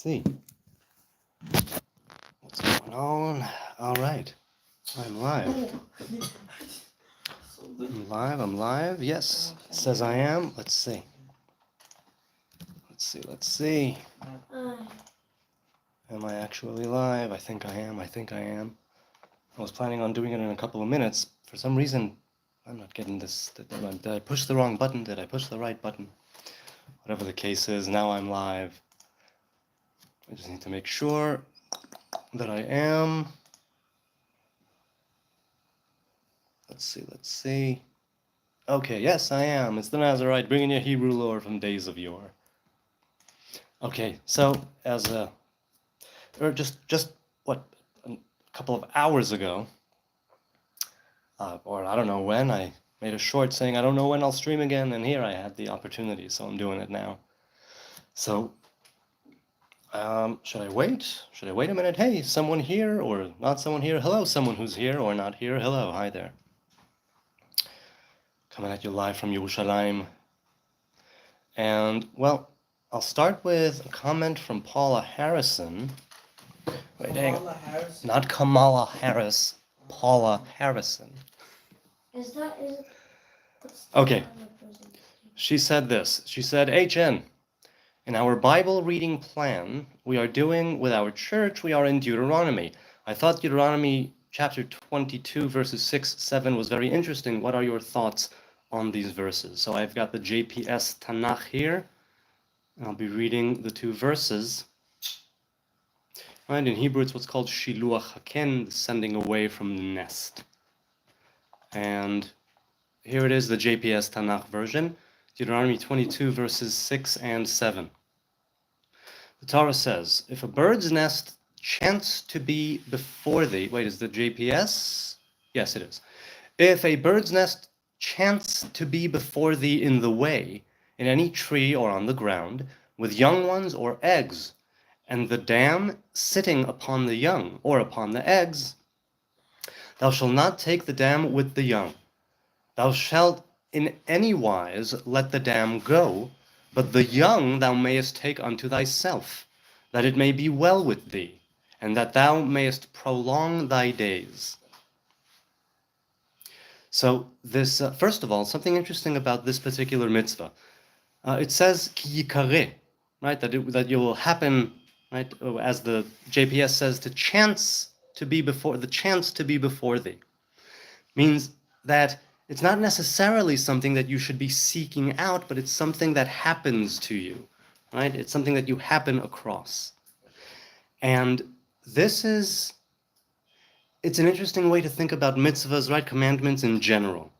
see. What's going on? All right. I'm live. I'm live. Yes. It says I am. Let's see. Let's see. Am I actually live? I think I am. I was planning on doing it in a couple of minutes. For some reason, I'm not getting this. Did I push the wrong button? Did I push the right button? Whatever the case is, now I'm live. I just need to make sure that I am. Let's see. Okay, yes, I am. It's the Nazarite, bringing you Hebrew lore from days of yore. Okay, so as a couple of hours ago, or I don't know when, I made a short saying I don't know when I'll stream again, and here I had the opportunity, so I'm doing it now. So, should I wait? Should I wait a minute? Hey, someone here or not someone here? Hello, someone who's here or not here. Hello, hi there. Coming at you live from Yerushalayim. And, well, I'll start with a comment from Paula Harrison. Wait, hang on. Not Kamala Harris, Paula Harrison. Okay. She said this. She said, HN, in our Bible reading plan we are doing with our church, we are in Deuteronomy. I thought Deuteronomy chapter 22, verses 6, 7 was very interesting. What are your thoughts on these verses? So I've got the JPS Tanakh here. I'll be reading the two verses. Right, in Hebrew it's what's called Shiluach Haken, the sending away from the nest. And here it is, the JPS Tanakh version, Deuteronomy 22, verses 6 and 7. The Torah says, if a bird's nest chance to be before thee, wait, is the JPS? Yes, it is. If a bird's nest chance to be before thee in the way, in any tree or on the ground, with young ones or eggs, and the dam sitting upon the young or upon the eggs, thou shalt not take the dam with the young. Thou shalt in any wise let the dam go, but the young thou mayest take unto thyself, that it may be well with thee, and that thou mayest prolong thy days. So this, first of all, something interesting about this particular mitzvah. It says ki yikareh, right? That it will happen, right? As the JPS says, the chance to be before thee, means that it's not necessarily something that you should be seeking out, but it's something that happens to you, right? It's something that you happen across, and it's an interesting way to think about mitzvahs, right? Commandments in general.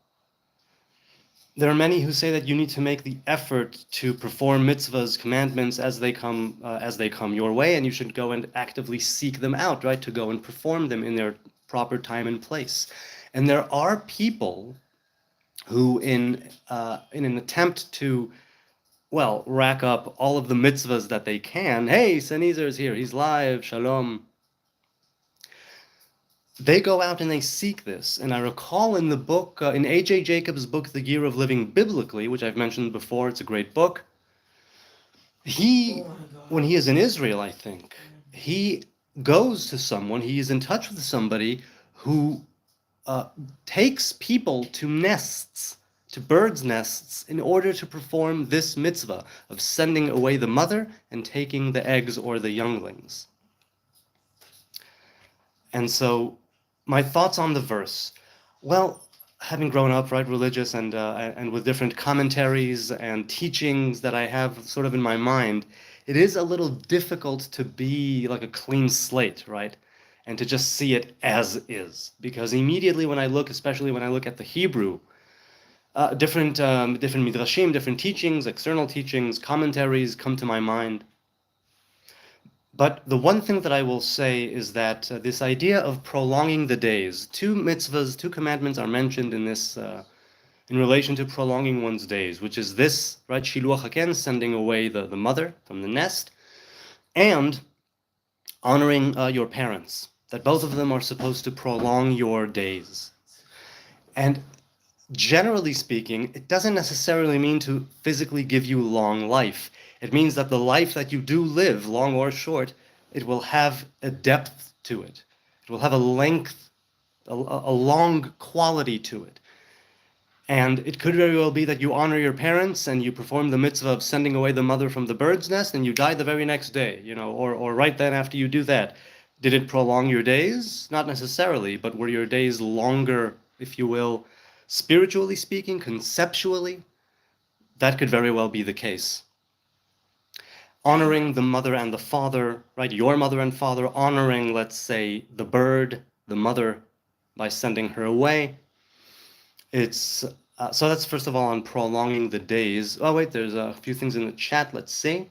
There are many who say that you need to make the effort to perform mitzvahs, commandments, as they come your way, and you should go and actively seek them out, right? To go and perform them in their proper time and place. And there are people who, in an attempt to, well, rack up all of the mitzvahs that they can, hey, Senizer's here, he's live, shalom. They go out and they seek this. And I recall in the book, in A.J. Jacobs' book, The Year of Living Biblically, which I've mentioned before, it's a great book, when he is in Israel, I think, he goes to someone, he is in touch with somebody who takes people to nests, to birds' nests, in order to perform this mitzvah of sending away the mother and taking the eggs or the younglings. And so, my thoughts on the verse. Well, having grown up, right, religious and with different commentaries and teachings that I have sort of in my mind, it is a little difficult to be like a clean slate, right? And to just see it as is. Because immediately when I look, especially when I look at the Hebrew, different midrashim, different teachings, external teachings, commentaries come to my mind. But the one thing that I will say is that this idea of prolonging the days, two mitzvahs, two commandments are mentioned in this, in relation to prolonging one's days, which is this, right, Shiluach Haken, sending away the mother from the nest, and honoring your parents, that both of them are supposed to prolong your days. And generally speaking, it doesn't necessarily mean to physically give you long life. It means that the life that you do live, long or short, it will have a depth to it. It will have a length, a long quality to it. And it could very well be that you honor your parents and you perform the mitzvah of sending away the mother from the bird's nest and you die the very next day, or right then after you do that. Did it prolong your days? Not necessarily, but were your days longer, if you will, spiritually speaking, conceptually? That could very well be the case. Honoring the mother and the father, right? Your mother and father, honoring, let's say, the bird, the mother, by sending her away. It's so that's first of all on prolonging the days. Oh wait, there's a few things in the chat. Let's see.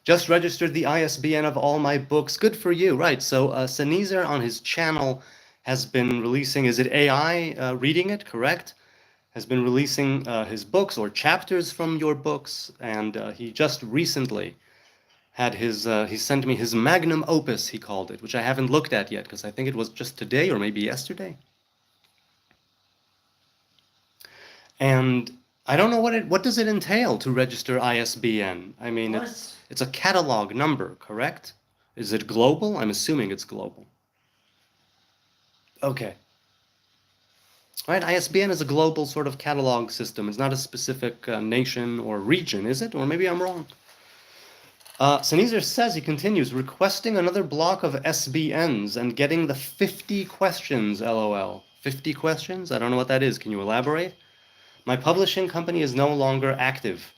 Just registered the ISBN of all my books. Good for you, right? So Sneezer on his channel has been releasing. Is it AI reading it? Correct. Has been releasing his books or chapters from your books, and he just recently had his. He sent me his magnum opus. He called it, which I haven't looked at yet because I think it was just today or maybe yesterday. And I don't know what does it entail to register ISBN? I mean, it's a catalog number, correct? Is it global? I'm assuming it's global. Okay. Right, ISBN is a global sort of catalog system. It's not a specific nation or region, is it? Or maybe I'm wrong. Sneezer says, he continues, requesting another block of SBNs and getting the 50 questions, LOL. 50 questions? I don't know what that is. Can you elaborate? My publishing company is no longer active.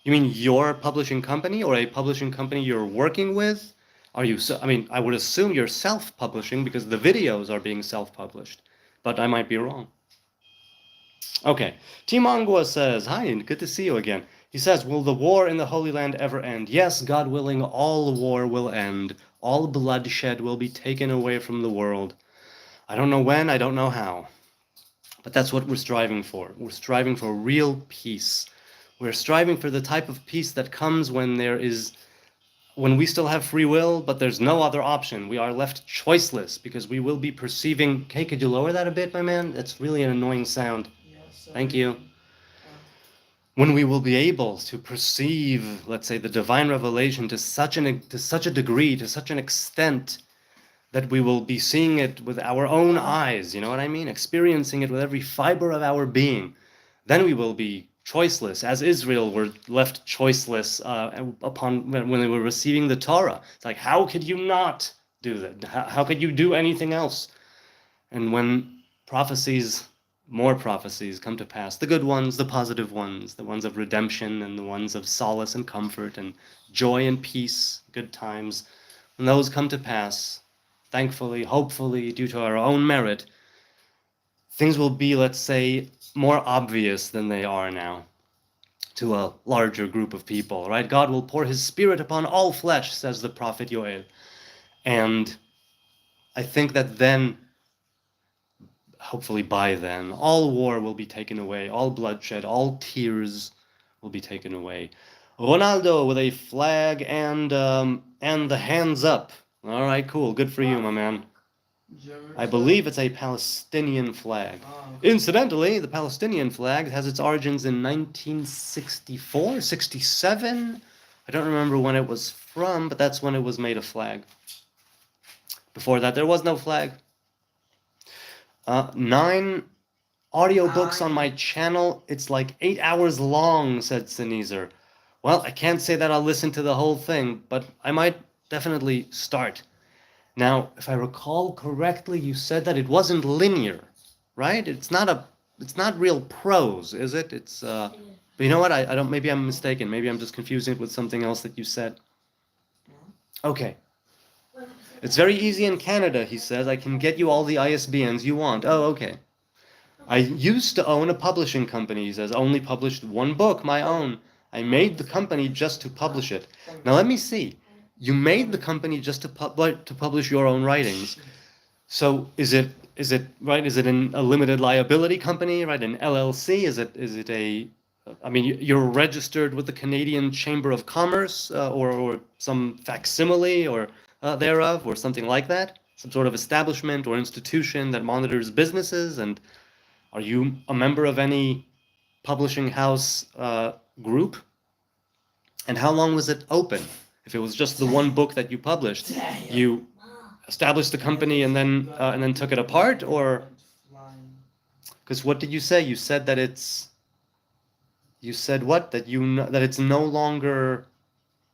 You mean your publishing company or a publishing company you're working with? Are you, I mean, I would assume you're self-publishing because the videos are being self-published, but I might be wrong. Okay, Timangua says, hi, and good to see you again. He says, will the war in the Holy Land ever end? Yes, God willing, all war will end. All bloodshed will be taken away from the world. I don't know when, I don't know how. But that's what we're striving for. We're striving for real peace. We're striving for the type of peace that comes when we still have free will, but there's no other option. We are left choiceless because we will be perceiving. Hey, could you lower that a bit, my man? That's really an annoying sound. Thank you. When we will be able to perceive, let's say, the divine revelation to such a degree, to such an extent, that we will be seeing it with our own eyes, you know what I mean? Experiencing it with every fiber of our being. Then we will be choiceless, as Israel were left choiceless when they were receiving the Torah. It's like, how could you not do that? How could you do anything else? And when more prophecies come to pass, the good ones, the positive ones, the ones of redemption and the ones of solace and comfort and joy and peace, good times, when those come to pass, thankfully, hopefully, due to our own merit, things will be, let's say, more obvious than they are now to a larger group of people, right? God will pour his spirit upon all flesh, says the prophet Yoel. And I think that then, hopefully by then, all war will be taken away, all bloodshed, all tears will be taken away. Ronaldo with a flag and the hands up. All right, cool. Good for you, my man. I believe it's a Palestinian flag. Incidentally, the Palestinian flag has its origins in 1964, 67. I don't remember when it was from, but that's when it was made a flag. Before that, there was no flag. 9 audiobooks on my channel. It's like 8 hours long, said Sneezer. Well, I can't say that I'll listen to the whole thing, but I might definitely start. Now, if I recall correctly, you said that it wasn't linear, right? It's not real prose, is it? But you know what? I don't. Maybe I'm mistaken. Maybe I'm just confusing it with something else that you said. Okay. It's very easy in Canada, he says. I can get you all the ISBNs you want. Oh, okay. I used to own a publishing company, he says. Only published one book, my own. I made the company just to publish it. Now let me see. You made the company just to publish your own writings. So is it right? Is it a limited liability company, right? An LLC? Is it a? I mean, you're registered with the Canadian Chamber of Commerce or some facsimile or thereof or something like that. Some sort of establishment or institution that monitors businesses. And are you a member of any publishing house group? And how long was it open? If it was just the one book that you published, you established the company and then took it apart, or because what did you say? You said that you said what? That it's no longer.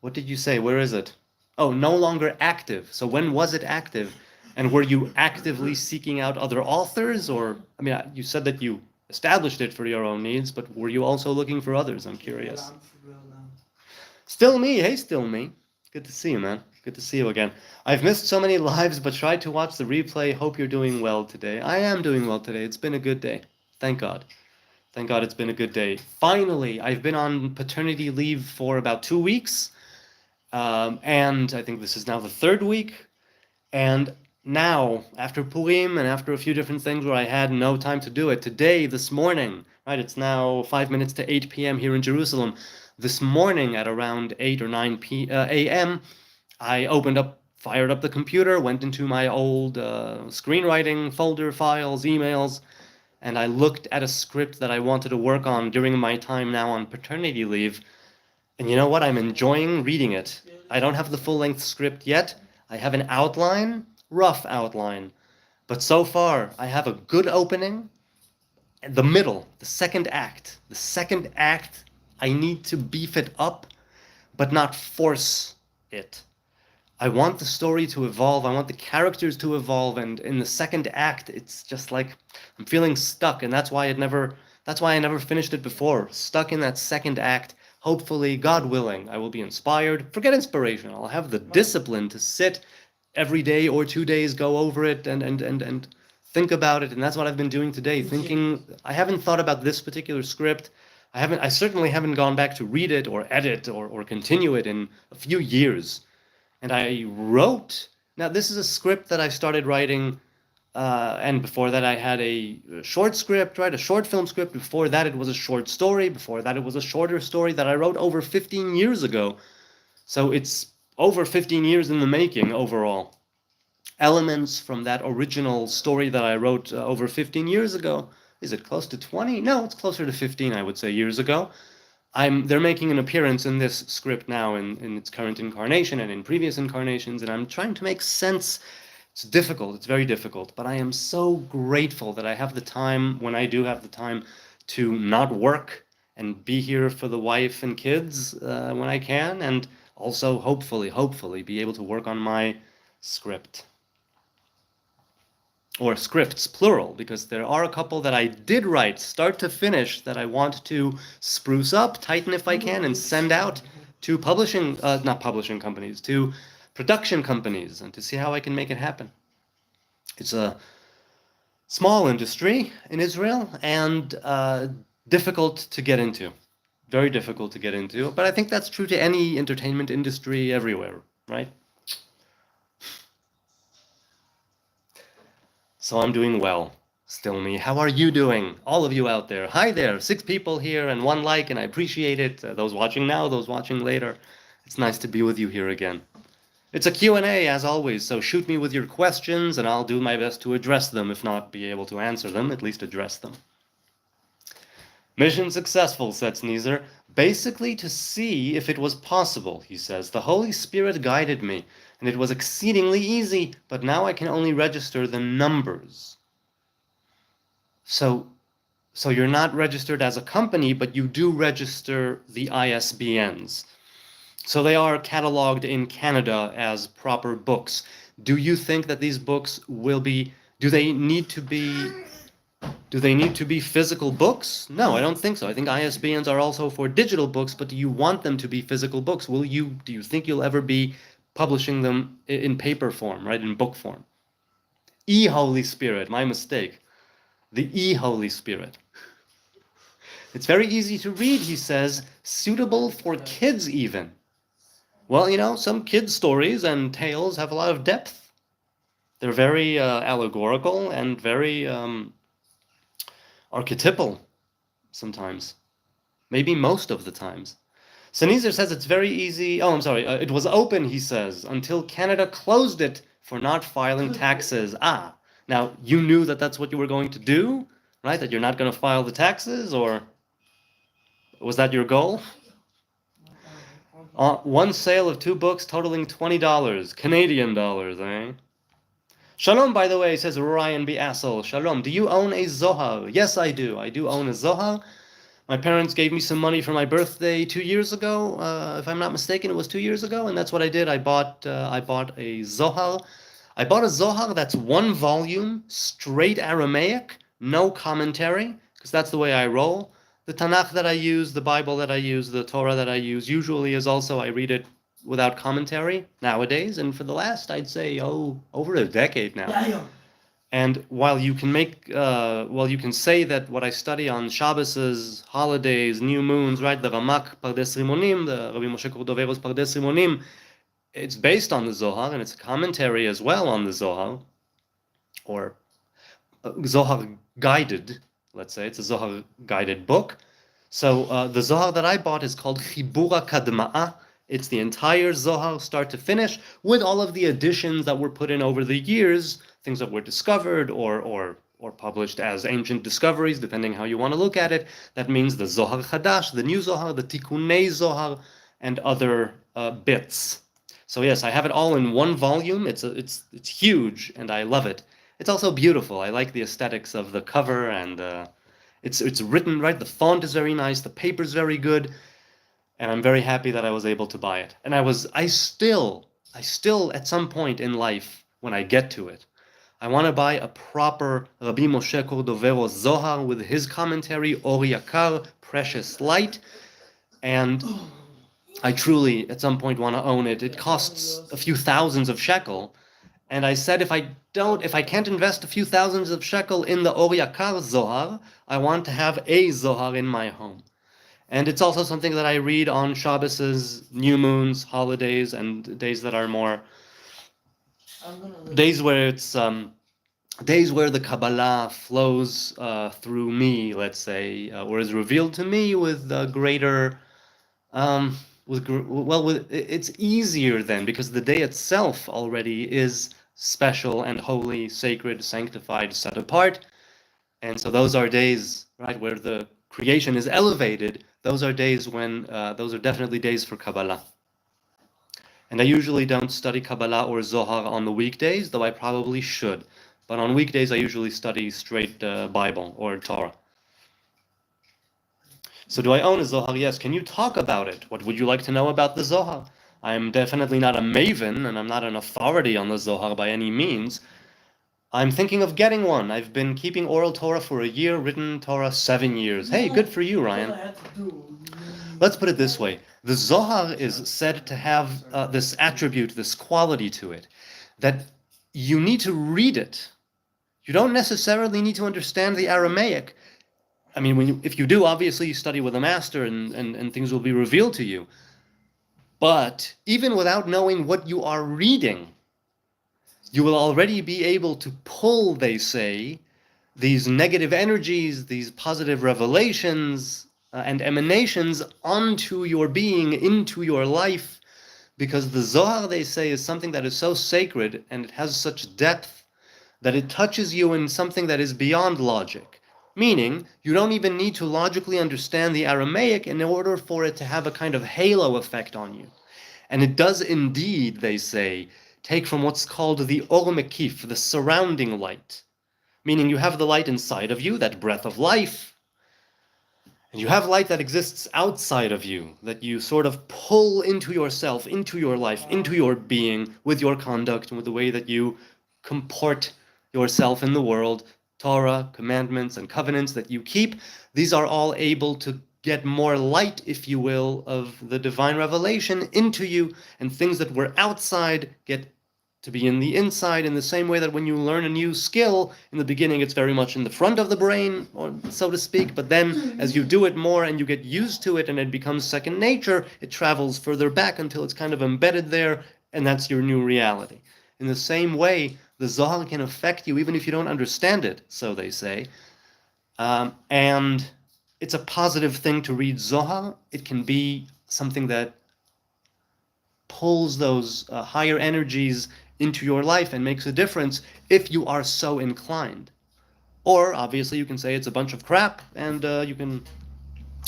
What did you say? Where is it? Oh, no longer active. So when was it active? And were you actively seeking out other authors, or I mean, you said that you established it for your own needs, but were you also looking for others? I'm curious. Still me. Hey, still me. Good to see you, man. Good to see you again. I've missed so many lives, but tried to watch the replay. Hope you're doing well today. I am doing well today. It's been a good day. Thank God. Thank God it's been a good day. Finally, I've been on paternity leave for about 2 weeks. And I think this is now the third week. And now, after Purim and after a few different things where I had no time to do it, today, this morning, right, it's now 5 minutes to 8 p.m. here in Jerusalem. This morning at around 8 or 9 a.m., I fired up the computer, went into my old screenwriting folder files, emails, and I looked at a script that I wanted to work on during my time now on paternity leave. And you know what? I'm enjoying reading it. I don't have the full-length script yet. I have an outline, rough outline. But so far, I have a good opening. The middle, the second act. The second act, I need to beef it up, but not force it. I want the story to evolve. I want the characters to evolve. And in the second act, it's just like I'm feeling stuck. And that's why I never finished it before. Stuck in that second act. Hopefully, God willing, I will be inspired. Forget inspiration. I'll have the discipline to sit every day or 2 days, go over it and think about it. And that's what I've been doing today. Thinking, I haven't thought about this particular script. I certainly haven't gone back to read it or edit or continue it in a few years. And I wrote, now this is a script that I started writing, and before that I had a short script, right? A short film script. Before that it was a short story. Before that it was a shorter story that I wrote over 15 years ago. So it's over 15 years in the making overall. Elements from that original story that I wrote over 15 years ago. Is it close to 20? No, it's closer to 15, I would say, years ago. They're making an appearance in this script now in its current incarnation and in previous incarnations, and I'm trying to make sense. It's difficult, it's very difficult, but I am so grateful that I have the time, when I do have the time, to not work and be here for the wife and kids when I can, and also hopefully be able to work on my script. Or scripts, plural, because there are a couple that I did write, start to finish, that I want to spruce up, tighten if I can, and send out to not publishing companies, to production companies, and to see how I can make it happen. It's a small industry in Israel, and difficult to get into. Very difficult to get into, but I think that's true to any entertainment industry everywhere, right? So I'm doing well. Still me. How are you doing? All of you out there. Hi there. 6 people here and 1 like, and I appreciate it. Those watching now, those watching later. It's nice to be with you here again. It's a Q&A as always, so shoot me with your questions and I'll do my best to address them, if not be able to answer them, at least address them. Mission successful, says Nezer. Basically to see if it was possible, he says. The Holy Spirit guided me, and it was exceedingly easy, but now I can only register the numbers. So you're not registered as a company, but you do register the ISBNs. So they are cataloged in Canada as proper books. Do you think that these books will be, do they need to be physical books? No, I don't think so. I think ISBNs are also for digital books, but do you want them to be physical books? Do you think you'll ever be publishing them in paper form, right, in book form? Holy Spirit, my mistake. The Holy Spirit. It's very easy to read, he says, suitable for kids even. Well, some kids' stories and tales have a lot of depth. They're very allegorical and very archetypal sometimes. Maybe most of the times. Nezer says it's very easy. Oh, I'm sorry. It was open, he says, until Canada closed it for not filing taxes. Now, you knew that that's what you were going to do, right? That you're not going to file the taxes, or was that your goal? One sale of 2 books totaling $20, Canadian dollars, eh? Shalom, by the way, says Ryan B. Assel. Shalom, do you own a Zohar? Yes, I do. I do own a Zohar. My parents gave me some money for my birthday 2 years ago. If I'm not mistaken, it was 2 years ago, and that's what I did. I bought a Zohar. I bought a Zohar that's one volume, straight Aramaic, no commentary, because that's the way I roll. The Tanakh that I use, the Bible that I use, the Torah that I use, usually is also, I read it without commentary nowadays, and for the last, I'd say, over a decade now. And while you can say that what I study on Shabbos, holidays, new moons, right, the Ramak Pardes Rimonim, the Rabbi Moshe Cordovero's Pardes Rimonim, it's based on the Zohar, and it's a commentary as well on the Zohar, or Zohar guided, let's say. It's a Zohar guided book. So the Zohar that I bought is called Chibura Kadma'a. It's the entire Zohar, start to finish, with all of the additions that were put in over the years, things that were discovered or published as ancient discoveries, depending how you want to look at it. That means the Zohar Chadash, the new Zohar, the Tikkunei Zohar, and other bits. So yes, I have it all in one volume. It's huge, and I love it. It's also beautiful. I like the aesthetics of the cover, and it's written right. The font is very nice. The paper's very good. And I'm very happy that I was able to buy it. And I still, at some point in life, when I get to it, I want to buy a proper Rabbi Moshe Cordovero Zohar with his commentary, Or Yakar, Precious Light. And I truly, at some point, want to own it. It costs a few thousands of shekel. And I said, if I can't invest a few thousands of shekel in the Or Yakar Zohar, I want to have a Zohar in my home. And it's also something that I read on Shabbos, new moons, holidays, and days that are more days where it's days where the Kabbalah flows through me, let's say, or is revealed to me with greater, it's easier then, because the day itself already is special and holy, sacred, sanctified, set apart. And so those are days, right, where the creation is elevated. Those are days when, those are definitely days for Kabbalah. And I usually don't study Kabbalah or Zohar on the weekdays, though I probably should. But on weekdays, I usually study straight Bible or Torah. So do I own a Zohar? Yes. Can you talk about it? What would you like to know about the Zohar? I'm definitely not a maven, and I'm not an authority on the Zohar by any means. I'm thinking of getting one. I've been keeping oral Torah for a year, written Torah 7 years. Hey, good for you, Ryan. Let's put it this way. The Zohar is said to have this attribute, this quality to it, that you need to read it. You don't necessarily need to understand the Aramaic. I mean, if you do, obviously you study with a master and things will be revealed to you. But even without knowing what you are reading, you will already be able to pull, they say, these negative energies, these positive revelations and emanations onto your being, into your life, because the Zohar, they say, is something that is so sacred and it has such depth that it touches you in something that is beyond logic. Meaning, you don't even need to logically understand the Aramaic in order for it to have a kind of halo effect on you. And it does indeed, they say, take from what's called the Or Mekif, the surrounding light. Meaning you have the light inside of you, that breath of life, and you have light that exists outside of you, that you sort of pull into yourself, into your life, into your being, with your conduct and with the way that you comport yourself in the world. Torah, commandments, and covenants that you keep, these are all able to get more light, if you will, of the divine revelation into you, and things that were outside get to be in the inside, in the same way that when you learn a new skill, in the beginning it's very much in the front of the brain, or so to speak, but then as you do it more and you get used to it and it becomes second nature, it travels further back until it's kind of embedded there, and that's your new reality. In the same way, the Zohar can affect you even if you don't understand it, so they say. And it's a positive thing to read Zohar. It can be something that pulls those higher energies into your life and makes a difference if you are so inclined. Or, obviously, you can say it's a bunch of crap and you can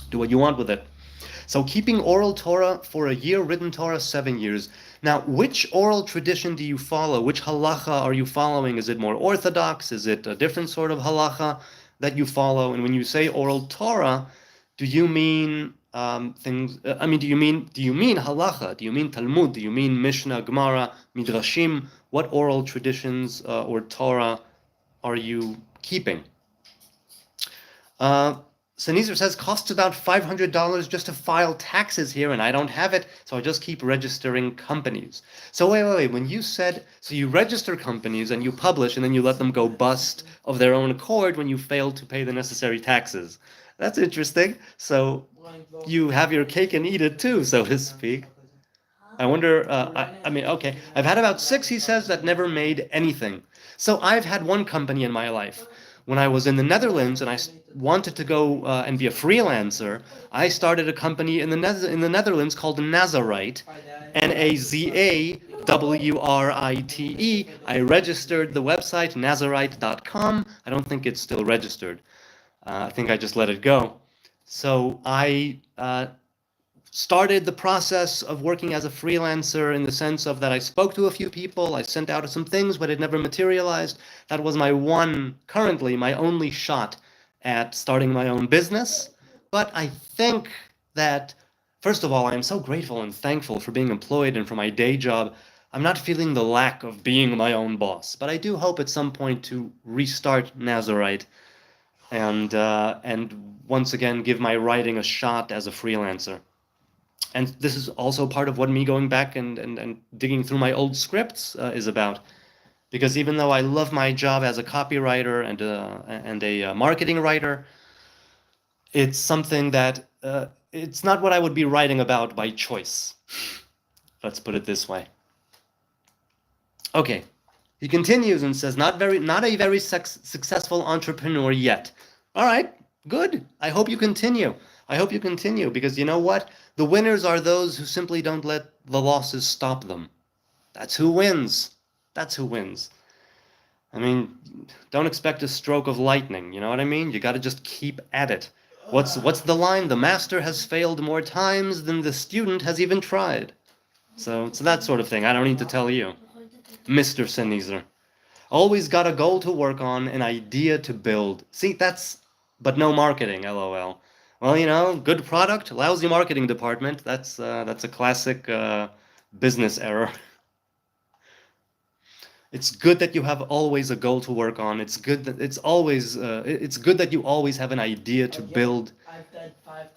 do what you want with it. So keeping oral Torah for a year, written Torah 7 years. Now, which oral tradition do you follow? Which halacha are you following? Is it more orthodox? Is it a different sort of halacha that you follow? And when you say oral Torah, do you mean things? Do you mean halacha? Do you mean Talmud? Do you mean Mishnah, Gemara, Midrashim? What oral traditions or Torah are you keeping? Sneezer says, costs about $500 just to file taxes here, and I don't have it, so I just keep registering companies. So wait. When you said, so you register companies and you publish, and then you let them go bust of their own accord when you fail to pay the necessary taxes. That's interesting. So you have your cake and eat it too, so to speak. I wonder, okay. I've had about 6, he says, that never made anything. So I've had one company in my life. When I was in the Netherlands and I wanted to go and be a freelancer, I started a company in the Netherlands called Nazarite, Nazawrite. I registered the website nazarite.com. I don't think it's still registered. I think I just let it go. So I started the process of working as a freelancer in the sense of that I spoke to a few people, I sent out some things, but it never materialized. That was currently my only shot at starting my own business. But I think that, first of all, I am so grateful and thankful for being employed and for my day job. I'm not feeling the lack of being my own boss, but I do hope at some point to restart Nazarite and once again give my writing a shot as a freelancer. And this is also part of what me going back and digging through my old scripts is about. Because even though I love my job as a copywriter and a marketing writer, it's something that it's not what I would be writing about by choice. Let's put it this way. Okay, he continues and says, not a very successful entrepreneur yet. All right, good. I hope you continue. Because you know what? The winners are those who simply don't let the losses stop them. That's who wins. I mean, don't expect a stroke of lightning, you know what I mean? You got to just keep at it. What's the line? The master has failed more times than the student has even tried. So it's that sort of thing. I don't need to tell you. Mr. Sneezer. Always got a goal to work on, an idea to build. See, but no marketing, LOL. Well, you know, good product, lousy marketing department. That's a classic business error. It's good that you have always a goal to work on. It's good that it's good that you always have an idea to build.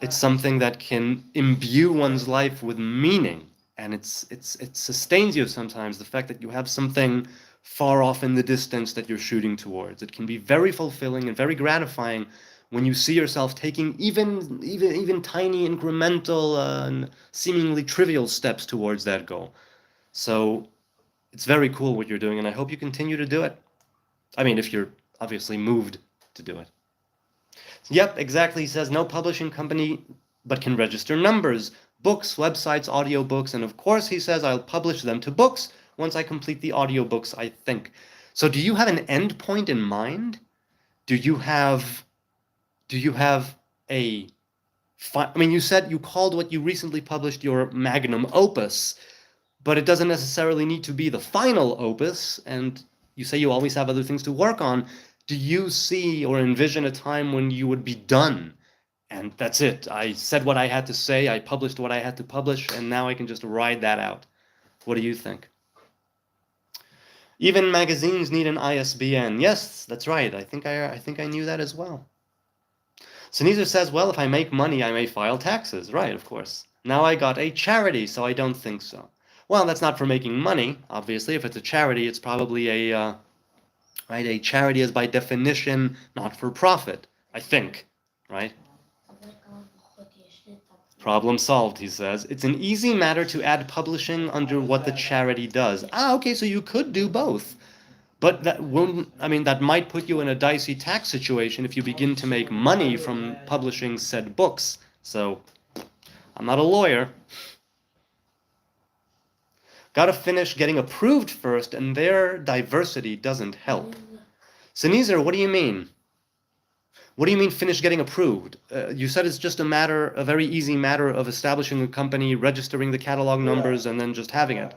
It's something that can imbue one's life with meaning, and it sustains you sometimes. The fact that you have something far off in the distance that you're shooting towards. It can be very fulfilling and very gratifying when you see yourself taking even tiny incremental and seemingly trivial steps towards that goal. So it's very cool what you're doing, and I hope you continue to do it. I mean, if you're obviously moved to do it. Yep, exactly. He says no publishing company, but can register numbers, books, websites, audiobooks, and of course he says I'll publish them to books once I complete the audiobooks, I think. So do you have an end point in mind? Do you have I mean, you said you called what you recently published your magnum opus, but it doesn't necessarily need to be the final opus, and you say you always have other things to work on. Do you see or envision a time when you would be done? And that's it. I said what I had to say, I published what I had to publish, and now I can just ride that out. What do you think? Even magazines need an ISBN. Yes, that's right. I think I knew that as well. Sneezer says, well, if I make money, I may file taxes. Right, of course. Now I got a charity, so I don't think so. Well, that's not for making money, obviously. If it's a charity, it's probably a charity is by definition not for profit, I think, right? Problem solved, he says. It's an easy matter to add publishing under what the charity does. Okay, so you could do both. But that might put you in a dicey tax situation if you begin to make money from publishing said books. So, I'm not a lawyer. Gotta finish getting approved first, and their diversity doesn't help. Sneezer, what do you mean? What do you mean finish getting approved? You said it's just a very easy matter of establishing a company, registering the catalog numbers, and then just having it.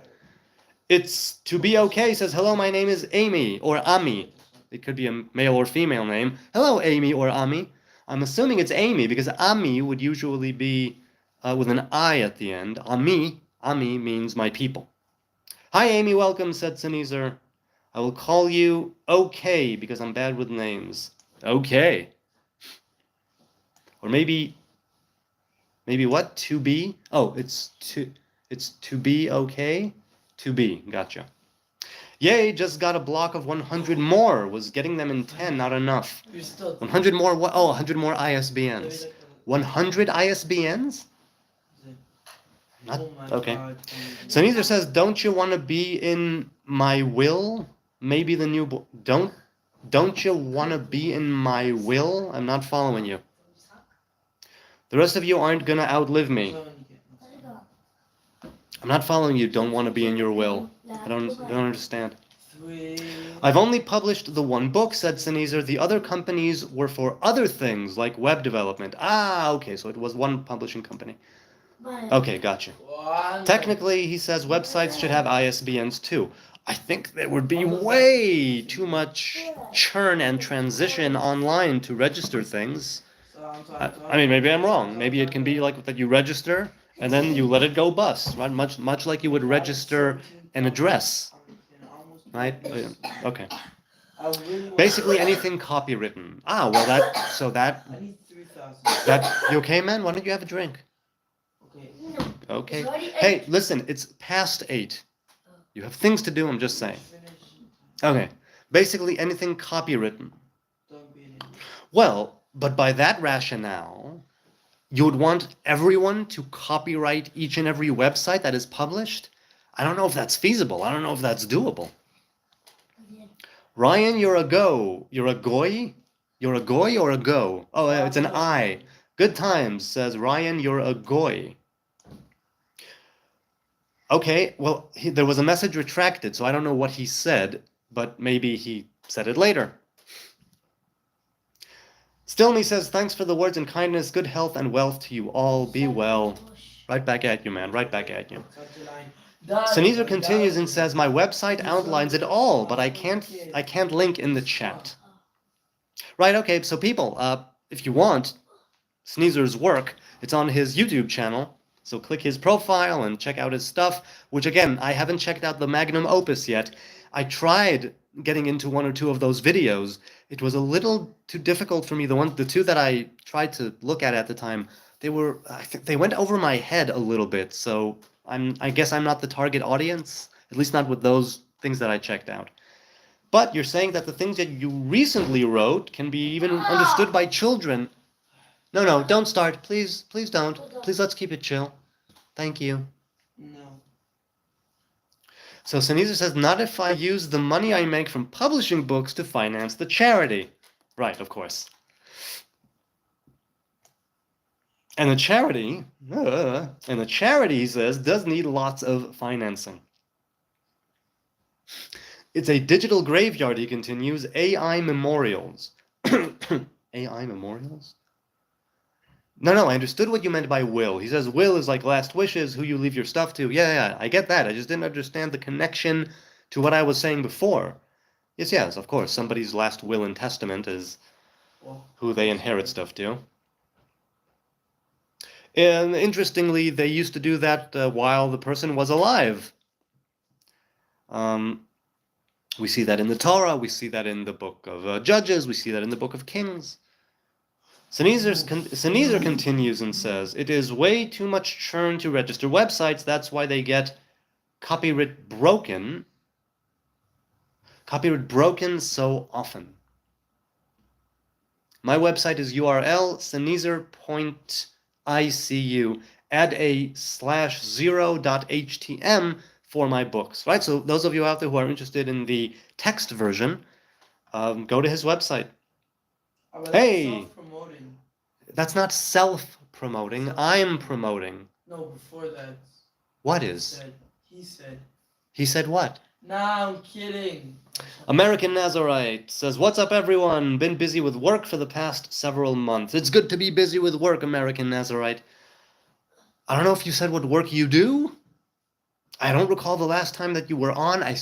It's to be okay says, hello, my name is Amy or Ami. It could be a male or female name. Hello, Amy or Ami. I'm assuming it's Amy because Ami would usually be with an I at the end. Ami means my people. Hi, Amy, welcome, said Sneezer. I will call you okay because I'm bad with names. Okay. Or maybe what? To be? Oh, it's to be okay? To be, gotcha. Yay, just got a block of 100 more. Was getting them in 10 not enough? 100 more what? Oh, 100 more ISBNs. 100 ISBNs? Not, okay. So Neither says, don't you want to be in my will? Maybe the new... Don't you want to be in my will? I'm not following you. The rest of you aren't going to outlive me. I'm not following you. Don't want to be in your will. I don't understand. I've only published the one book, said Sneezer. The other companies were for other things, like web development. Ah, okay, so it was one publishing company. Okay, gotcha. Technically, he says websites should have ISBNs too. I think there would be way too much churn and transition online to register things. I mean, maybe I'm wrong. Maybe it can be like that you register and then you let it go bust, right? Much like you would register an address, right? Okay. Basically anything copywritten. Ah, well that you okay, man? Why don't you have a drink? Okay. Hey, listen, it's past 8. You have things to do, I'm just saying. Okay. Basically anything copywritten. Well, but by that rationale, you would want everyone to copyright each and every website that is published? I don't know if that's feasible. I don't know if that's doable. Ryan, you're a go. You're a goy? You're a goy or a go? Oh, it's an I. Good times, says Ryan, you're a goy. Okay, well, there was a message retracted, so I don't know what he said, but maybe he said it later. Stillney says, thanks for the words and kindness, good health and wealth to you all, be well. Right back at you, man, right back at you. Sneezer continues and says, my website outlines it all, but I can't link in the chat. Right, okay, so people, if you want Sneezer's work, it's on his YouTube channel. So click his profile and check out his stuff, which again, I haven't checked out the magnum opus yet. I tried getting into one or two of those videos. It was a little too difficult for me. The two that I tried to look at the time, I think they went over my head a little bit. So I guess I'm not the target audience, at least not with those things that I checked out. But you're saying that the things that you recently wrote can be even understood by children. No, don't start. Please don't. Please, let's keep it chill. Thank you. No. So Sneezer says, not if I use the money I make from publishing books to finance the charity. Right, of course. And the charity, he says, does need lots of financing. It's a digital graveyard, he continues, AI memorials. AI memorials? No, I understood what you meant by will. He says will is like last wishes, who you leave your stuff to. Yeah, I get that. I just didn't understand the connection to what I was saying before. Yes, of course. Somebody's last will and testament is who they inherit stuff to. And interestingly, they used to do that while the person was alive. We see that in the Torah. We see that in the book of Judges. We see that in the book of Kings. Sneezer continues and says, it is way too much churn to register websites. That's why they get copyright broken so often. My website is URL sneezer.icu. Add a /0.htm for my books. Right. So those of you out there who are interested in the text version, go to his website. Hey, that's not self-promoting. I'm promoting. No, before that. What is? He said. He said what? Nah, I'm kidding. American Nazarite says, "What's up, everyone? Been busy with work for the past several months. It's good to be busy with work, American Nazarite. I don't know if you said what work you do. I don't recall the last time that you were on. I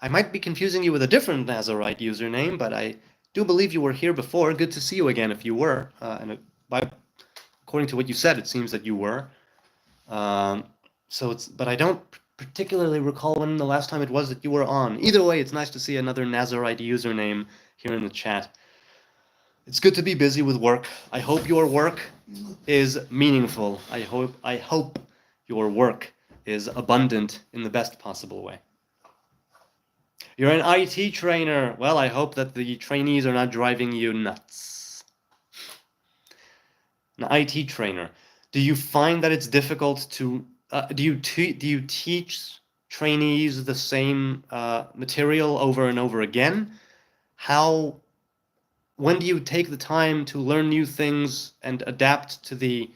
might be confusing you with a different Nazarite username, but I do believe you were here before. Good to see you again if you were. According to what you said, it seems that you were. Um, but I don't particularly recall when the last time it was that you were on. Either way, it's nice to see another Nazarite username here in the chat. It's good to be busy with work. I hope your work is meaningful. I hope your work is abundant in the best possible way. You're an IT trainer. Well, I hope that the trainees are not driving you nuts. An IT trainer. Do you find that it's difficult to do you teach trainees the same material over and over again? When do you take the time to learn new things and adapt to the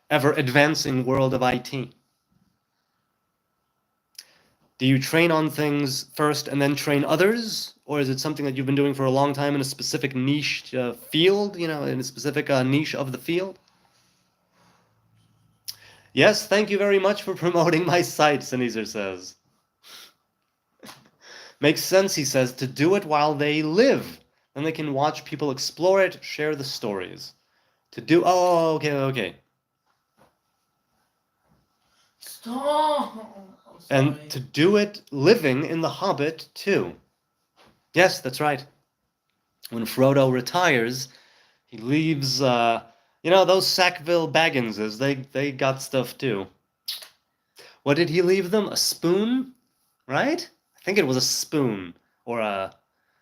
ever advancing world of IT? Do you train on things first and then train others? Or is it something that you've been doing for a long time in a specific niche field, in a specific niche of the field? Yes, thank you very much for promoting my site, Sneezer says. Makes sense, he says, to do it while they live. Then they can watch people explore it, share the stories. Okay. Stop. And to do it living in The Hobbit, too. Yes, that's right. When Frodo retires, he leaves, those Sackville Bagginses, they got stuff, too. What did he leave them? A spoon? Right? I think it was a spoon. Or a...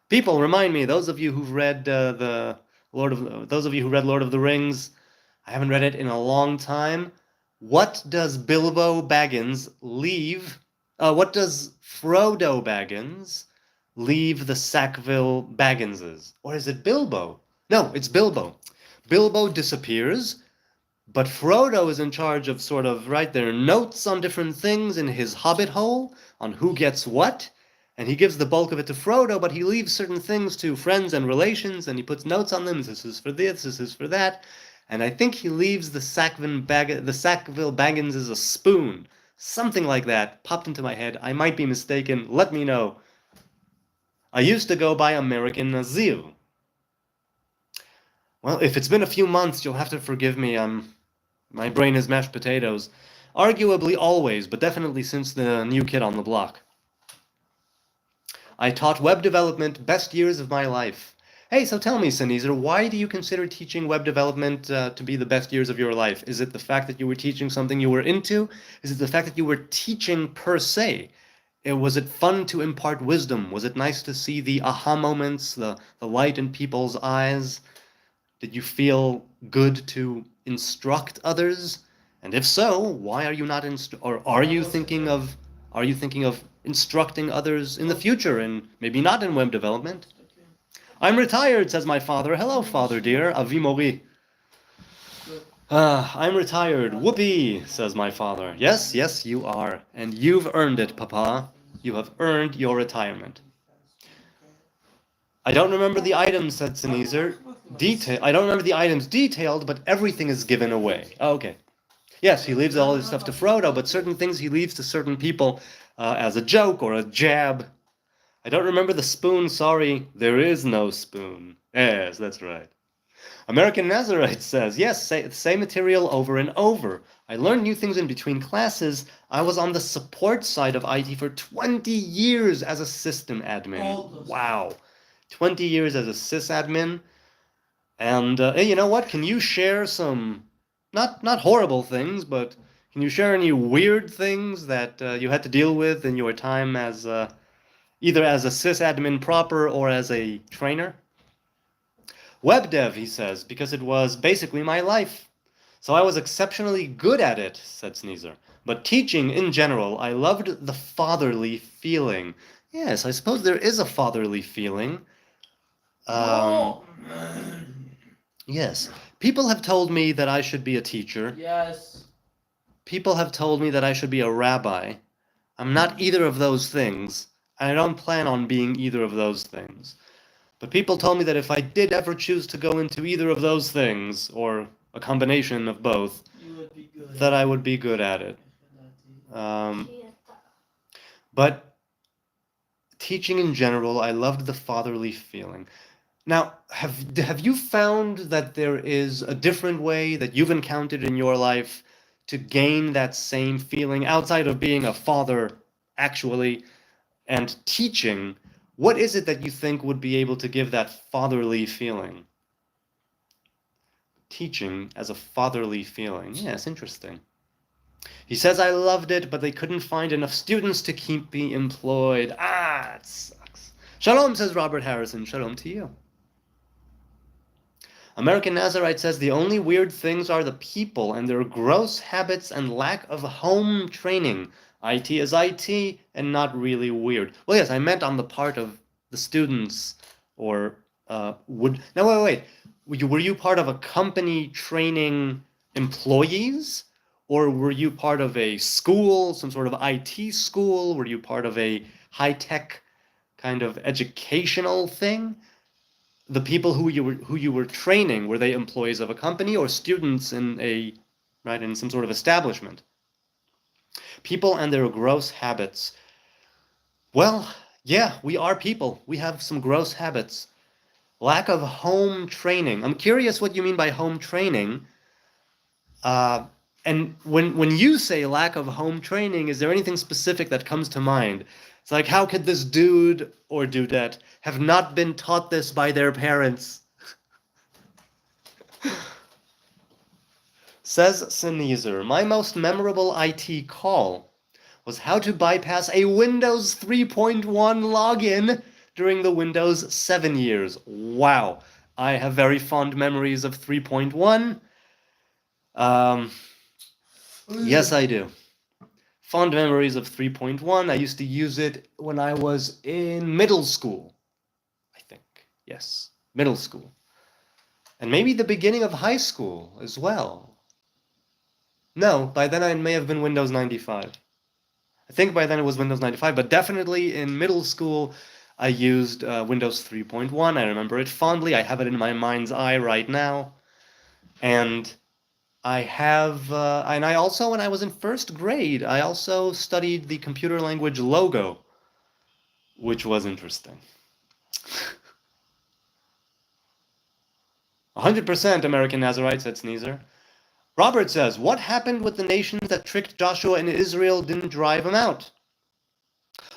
People, remind me, those of you who've read those of you who read Lord of the Rings, I haven't read it in a long time. What does Bilbo Baggins leave? What does Frodo Baggins leave the Sackville Bagginses? Or is it Bilbo? No, it's Bilbo. Bilbo disappears, but Frodo is in charge of write their notes on different things in his hobbit hole, on who gets what, and he gives the bulk of it to Frodo, but he leaves certain things to friends and relations, and he puts notes on them, this is for this is for that, and I think he leaves the Sackville Baggins as a spoon. Something like that popped into my head. I might be mistaken. Let me know. I used to go by American Nazir. Well, if it's been a few months, you'll have to forgive me. My brain is mashed potatoes. Arguably always, but definitely since the new kid on the block. I taught web development best years of my life. Hey, so tell me, Sneezer, why do you consider teaching web development to be the best years of your life? Is it the fact that you were teaching something you were into? Is it the fact that you were teaching per se? Was it fun to impart wisdom? Was it nice to see the aha moments, the light in people's eyes? Did you feel good to instruct others? And if so, why are you not are you thinking of instructing others in the future and maybe not in web development? I'm retired, says my father. Hello, father dear. Avi Mori. I'm retired. Whoopee, says my father. Yes, you are. And you've earned it, Papa. You have earned your retirement. I don't remember the items, said Sneezer. I don't remember the items detailed, but everything is given away. Oh, okay. Yes, he leaves all his stuff to Frodo, but certain things he leaves to certain people as a joke or a jab. I don't remember the spoon, sorry. There is no spoon. Yes, that's right. American Nazarite says, yes, same material over and over. I learned new things in between classes. I was on the support side of IT for 20 years as a system admin. Wow. 20 years as a sysadmin. And hey, you know what? Can you share some, not horrible things, but can you share any weird things that you had to deal with in your time as either as a sysadmin proper or as a trainer? Web dev, he says, because it was basically my life. So I was exceptionally good at it, said Sneezer. But teaching in general, I loved the fatherly feeling. Yes, I suppose there is a fatherly feeling. Yes. People have told me that I should be a teacher. Yes. People have told me that I should be a rabbi. I'm not either of those things. and I don't plan on being either of those things. But people told me that if I did ever choose to go into either of those things, or a combination of both, You would be good. that I would be good at it. Um, but teaching in general, I loved the fatherly feeling. Now, have you found that there is a different way that you've encountered in your life to gain that same feeling outside of being a father, actually, and teaching? What is it that you think would be able to give that fatherly feeling? Teaching as a fatherly feeling. Yes, interesting. He says, I loved it, but they couldn't find enough students to keep me employed. Ah, it sucks. Shalom, says Robert Harrison. Shalom to you. American Nazarite says the only weird things are the people and their gross habits and lack of home training. IT is IT and not really weird. Well, yes, I meant on the part of the students, or would. No, wait. Were you part of a company training employees? Or were you part of a school, some sort of IT school? Were you part of a high-tech kind of educational thing? The people who you were training, were they employees of a company or students in some sort of establishment? People and their gross habits. Well, yeah, we are people. We have some gross habits. Lack of home training. I'm curious what you mean by home training. And when you say lack of home training, is there anything specific that comes to mind? It's like, how could this dude or dudette have not been taught this by their parents? Says Sneezer, my most memorable IT call was how to bypass a Windows 3.1 login during the Windows 7 years. Wow, I have very fond memories of 3.1. Yes, I do. Fond memories of 3.1. I used to use it when I was in middle school, I think. Yes, middle school. And maybe the beginning of high school as well. No, by then I may have been Windows 95. I think by then it was Windows 95, but definitely in middle school I used Windows 3.1. I remember it fondly. I have it in my mind's eye right now. And and I also, when I was in first grade, I also studied the computer language Logo, which was interesting. 100% American Nazarite, said Sneezer. Robert says, what happened with the nations that tricked Joshua and Israel didn't drive him out?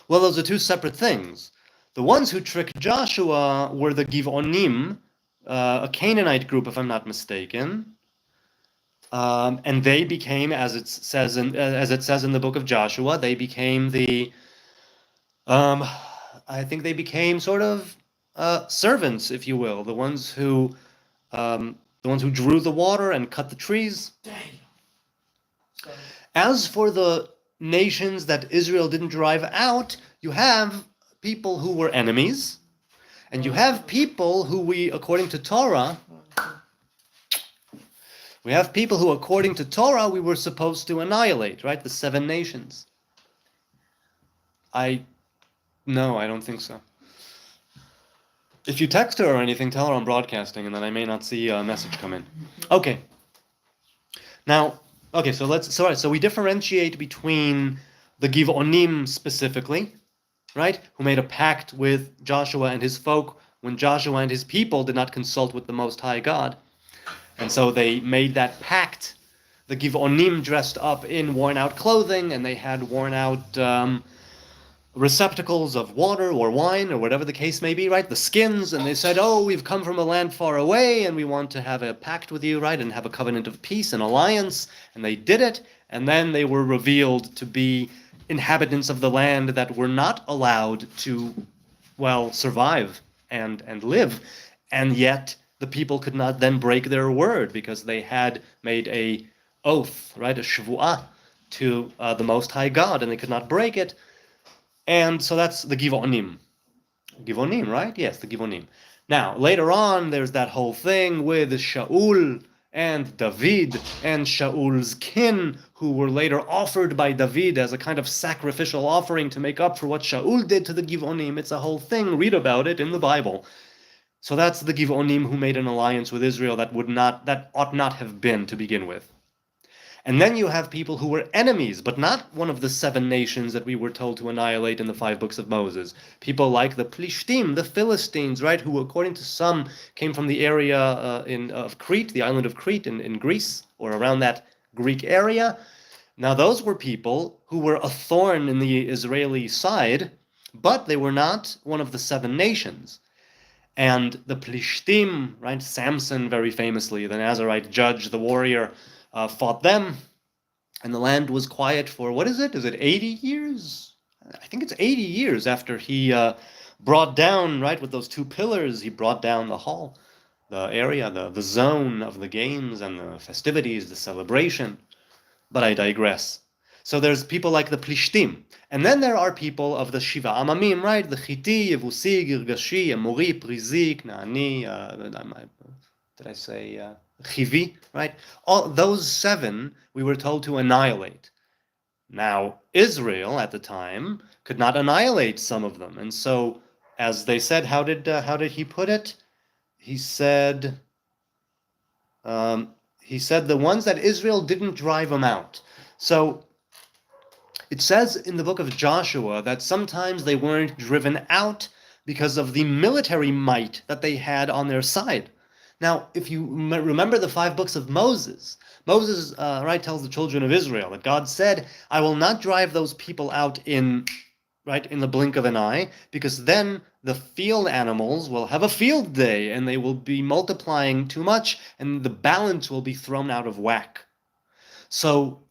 Well, those are two separate things. The ones who tricked Joshua were the Givonim, a Canaanite group, if I'm not mistaken. And they became, as it says in the book of Joshua, they became I think they became sort of servants, if you will, the ones who drew the water and cut the trees. Damn. As for the nations that Israel didn't drive out, you have people who were enemies, and you have people who according to Torah, we were supposed to annihilate, right? The 7 nations. No, I don't think so. If you text her or anything, tell her I'm broadcasting, and then I may not see a message come in. Okay. Now, okay, so we differentiate between the Givonim specifically, right? Who made a pact with Joshua and his folk when Joshua and his people did not consult with the Most High God. And so they made that pact. The Givonim dressed up in worn-out clothing, and they had worn-out receptacles of water or wine or whatever the case may be, right? The skins, and they said, oh, we've come from a land far away, and we want to have a pact with you, right? And have a covenant of peace and alliance. And they did it, and then they were revealed to be inhabitants of the land that were not allowed to, well, survive and live. And yet the people could not then break their word because they had made a oath, right, a shvu'ah to the Most High God, and they could not break it. And so that's the Givonim. Givonim, right? Yes, the Givonim. Now, later on, there's that whole thing with Shaul and David and Shaul's kin, who were later offered by David as a kind of sacrificial offering to make up for what Shaul did to the Givonim. It's a whole thing. Read about it in the Bible. So that's the Givonim who made an alliance with Israel that ought not have been to begin with. And then you have people who were enemies, but not one of the 7 nations that we were told to annihilate in the 5 books of Moses. People like the Plishtim, the Philistines, right, who according to some came from the area of Crete, the island of Crete in Greece, or around that Greek area. Now those were people who were a thorn in the Israeli side, but they were not one of the 7 nations. And the Plishtim, right, Samson very famously, the Nazarite judge, the warrior, fought them, and the land was quiet for, what is it? Is it 80 years? I think it's 80 years after he brought down, right, with those 2 pillars, he brought down the hall, the area, the zone of the games and the festivities, the celebration. But I digress. So there's people like the Plishtim. And then there are people of the Shiva Amamim, right? The Chiti, Yevusi, Girgashi, Amori, Prizi, Knaani, did I say Chivi, right? All those 7 we were told to annihilate. Now, Israel at the time could not annihilate some of them. And so, as they said, how did he put it? He said the ones that Israel didn't drive them out. So it says in the book of Joshua that sometimes they weren't driven out because of the military might that they had on their side. Now, if you remember the 5 books of Moses, right, tells the children of Israel that God said, I will not drive those people out in the blink of an eye, because then the field animals will have a field day and they will be multiplying too much and the balance will be thrown out of whack. So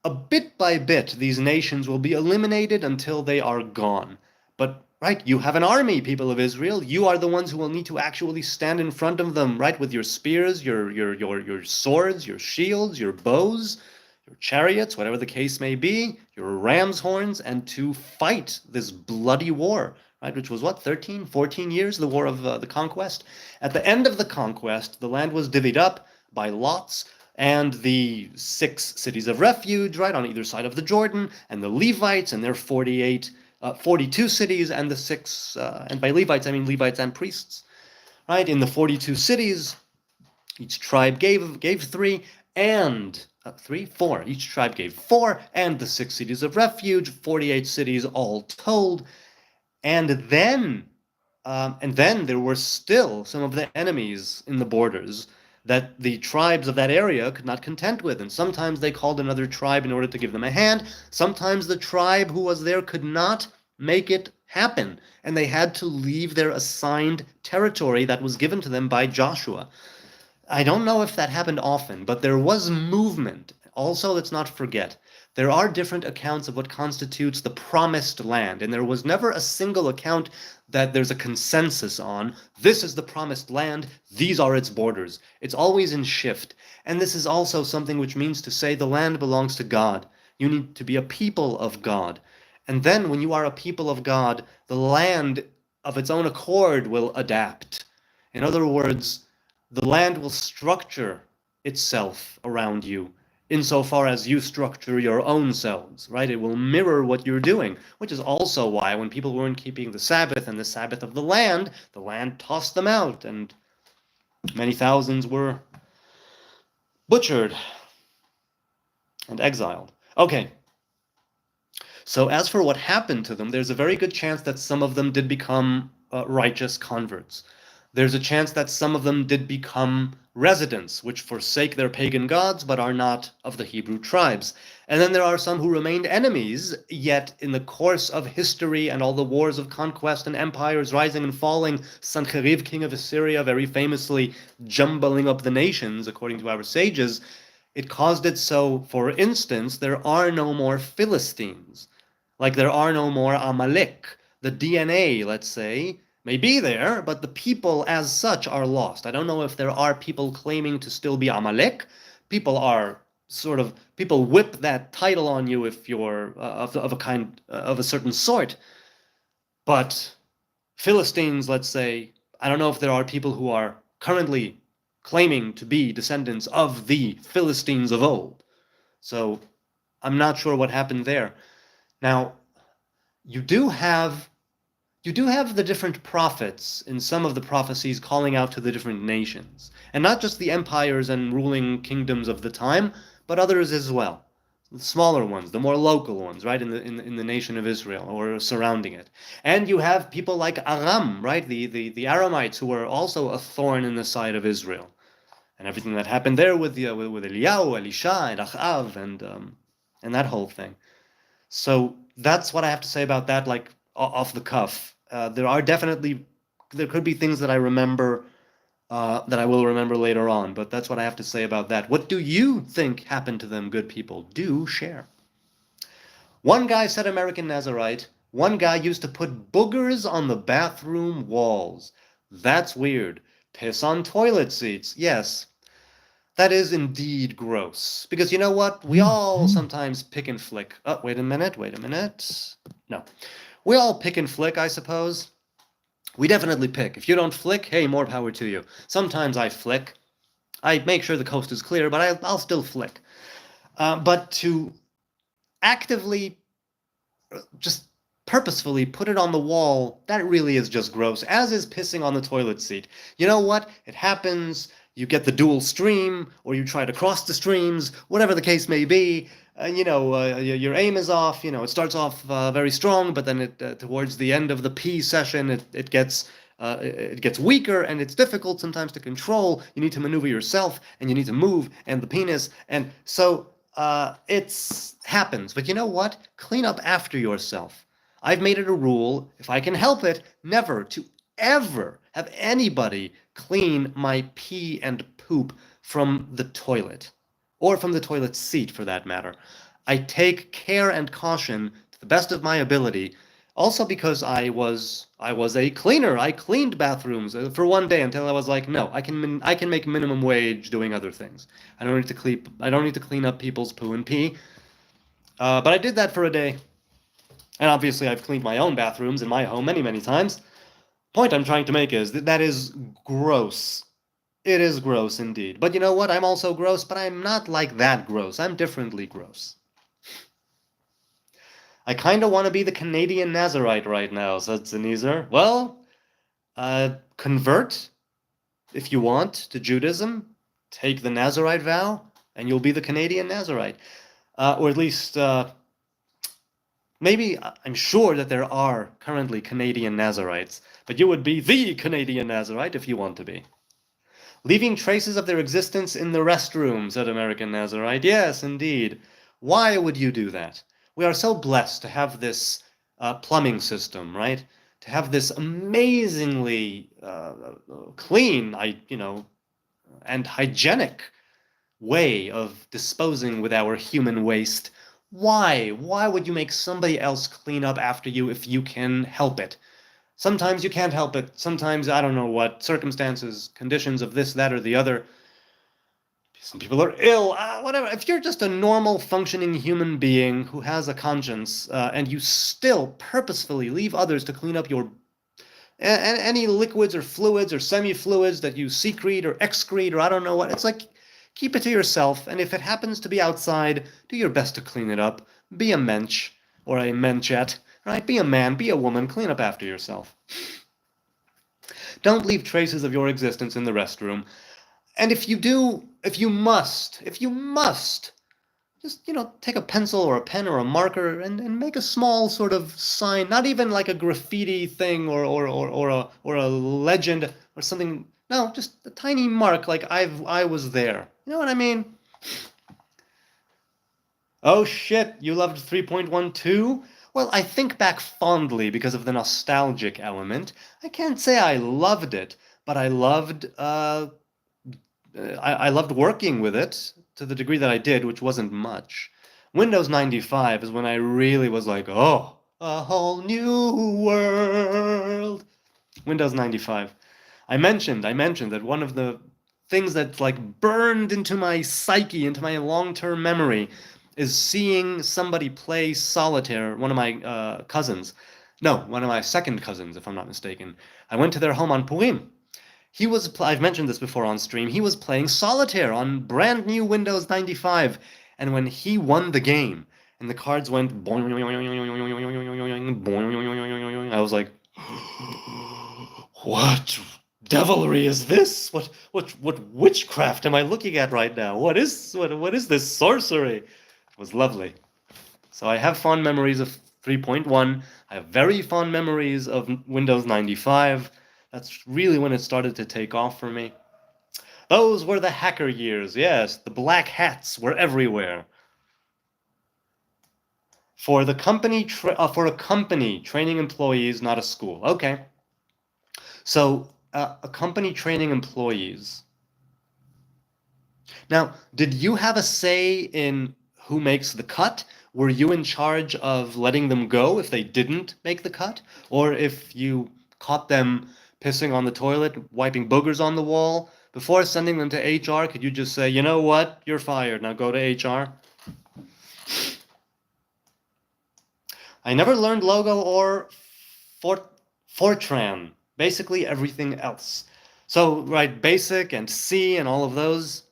a bit by bit, these nations will be eliminated until they are gone. But, right, you have an army, people of Israel. You are the ones who will need to actually stand in front of them, right, with your spears, your swords, your shields, your bows, your chariots, whatever the case may be, your ram's horns, and to fight this bloody war, right, which was, 13, 14 years, the war of the conquest. At the end of the conquest, the land was divvied up by lots, and the 6 cities of refuge, right, on either side of the Jordan, and the Levites and their 42 cities, and the 6, and by Levites, I mean Levites and priests, right, in the 42 cities, each tribe gave 3, and 4, each tribe gave 4, and the 6 cities of refuge, 48 cities all told, and then there were still some of the enemies in the borders that the tribes of that area could not content with. And sometimes they called another tribe in order to give them a hand. Sometimes the tribe who was there could not make it happen, and they had to leave their assigned territory that was given to them by Joshua. I don't know if that happened often, but there was movement. Also, let's not forget, there are different accounts of what constitutes the promised land, and there was never a single account that there's a consensus on, this is the promised land, these are its borders. It's always in shift. And this is also something which means to say the land belongs to God. You need to be a people of God. And then when you are a people of God, the land of its own accord will adapt. In other words, the land will structure itself around you, insofar as you structure your own selves, right? It will mirror what you're doing, which is also why when people weren't keeping the Sabbath and the Sabbath of the land tossed them out, and many thousands were butchered and exiled. Okay. So as for what happened to them, there's a very good chance that some of them did become righteous converts. There's a chance that some of them did become residents, which forsake their pagan gods, but are not of the Hebrew tribes. And then there are some who remained enemies, yet in the course of history and all the wars of conquest and empires rising and falling, Sancheriv, king of Assyria, very famously jumbling up the nations, according to our sages, it caused it so, for instance, there are no more Philistines, like there are no more Amalek. The DNA, let's say, may be there, but the people as such are lost. I don't know if there are people claiming to still be Amalek. People whip that title on you if you're of a certain sort. But Philistines, let's say, I don't know if there are people who are currently claiming to be descendants of the Philistines of old. So I'm not sure what happened there. Now, you do have the different prophets in some of the prophecies calling out to the different nations, and not just the empires and ruling kingdoms of the time, but others as well. The smaller ones, the more local ones, right, in the nation of Israel or surrounding it. And you have people like Aram, right, the Aramites, who were also a thorn in the side of Israel, and everything that happened there with Eliyahu, Elisha, and Achav, and that whole thing. So that's what I have to say about that, like off the cuff. There could be things that I remember that I will remember later on, but that's what I have to say about that. What do you think happened to them, good people? Do share. One guy said American Nazarite. One guy used to put boogers on the bathroom walls. That's weird. Piss on toilet seats. Yes, that is indeed gross. Because you know what? We all sometimes pick and flick. Oh, wait a minute. No. We all pick and flick, I suppose. We definitely pick. If you don't flick, hey, more power to you. Sometimes I flick. I make sure the coast is clear, but I'll still flick. But to actively, just purposefully put it on the wall, that really is just gross, as is pissing on the toilet seat. You know what? It happens. You get the dual stream, or you try to cross the streams, whatever the case may be. Your aim is off. It starts off very strong, but then towards the end of the P session, it gets weaker, and it's difficult sometimes to control. You need to maneuver yourself, and you need to move, and the penis, and so it happens. But you know what? Clean up after yourself. I've made it a rule, if I can help it, never to ever have anybody clean my pee and poop from the toilet, or from the toilet seat for that matter. I take care and caution to the best of my ability, also because I was a cleaner. I cleaned bathrooms for one day until I was like, no, I can make minimum wage doing other things. I don't need to clean up people's poo and pee. But I did that for a day. And obviously I've cleaned my own bathrooms in my home many, many times. Point I'm trying to make is that is gross. It is gross indeed. But you know what? I'm also gross, but I'm not like that gross. I'm differently gross. I kind of want to be the Canadian Nazarite right now, said Zenezer. Well, convert, if you want, to Judaism. Take the Nazarite vow, and you'll be the Canadian Nazarite. Or at least, maybe, I'm sure that there are currently Canadian Nazarites, but you would be the Canadian Nazarite if you want to be. Leaving traces of their existence in the restroom, said American Nazarite. Yes, indeed. Why would you do that? We are so blessed to have this plumbing system, right? To have this amazingly clean, and hygienic way of disposing with our human waste. Why? Why would you make somebody else clean up after you if you can help it? Sometimes you can't help it. Sometimes, I don't know what, circumstances, conditions of this, that, or the other. Some people are ill, whatever. If you're just a normal, functioning human being who has a conscience, and you still purposefully leave others to clean up your any liquids or fluids or semi-fluids that you secrete or excrete or I don't know what, it's like, keep it to yourself, and if it happens to be outside, do your best to clean it up. Be a mensch, or a menchette. Right? Be a man, be a woman, clean up after yourself. Don't leave traces of your existence in the restroom. And if you must, just, take a pencil or a pen or a marker and make a small sort of sign, not even like a graffiti thing or a legend or something. No, just a tiny mark like I was there. You know what I mean? Oh shit, you loved 3.12? Well, I think back fondly because of the nostalgic element. I can't say I loved it, but I loved working with it to the degree that I did, which wasn't much. Windows 95 is when I really was like, oh, a whole new world. Windows 95. I mentioned that one of the things that's like burned into my psyche, into my long-term memory, is seeing somebody play solitaire, one of my cousins. No, one of my second cousins, if I'm not mistaken. I went to their home on Purim, I've mentioned this before on stream, he was playing solitaire on brand new Windows 95, and when he won the game, and the cards went boing, I was like, what devilry is this? What witchcraft am I looking at right now? What is this sorcery? It was lovely. So I have fond memories of 3.1. I have very fond memories of Windows 95. That's really when it started to take off for me. Those were the hacker years, yes. The black hats were everywhere. For a company training employees, not a school. Okay. So a company training employees. Now, did you have a say in who makes the cut? Were you in charge of letting them go if they didn't make the cut? Or if you caught them pissing on the toilet, wiping boogers on the wall, before sending them to HR, could you just say, you know what, you're fired, now go to HR? I never learned Logo or Fortran, basically everything else. So, right, Basic and C and all of those.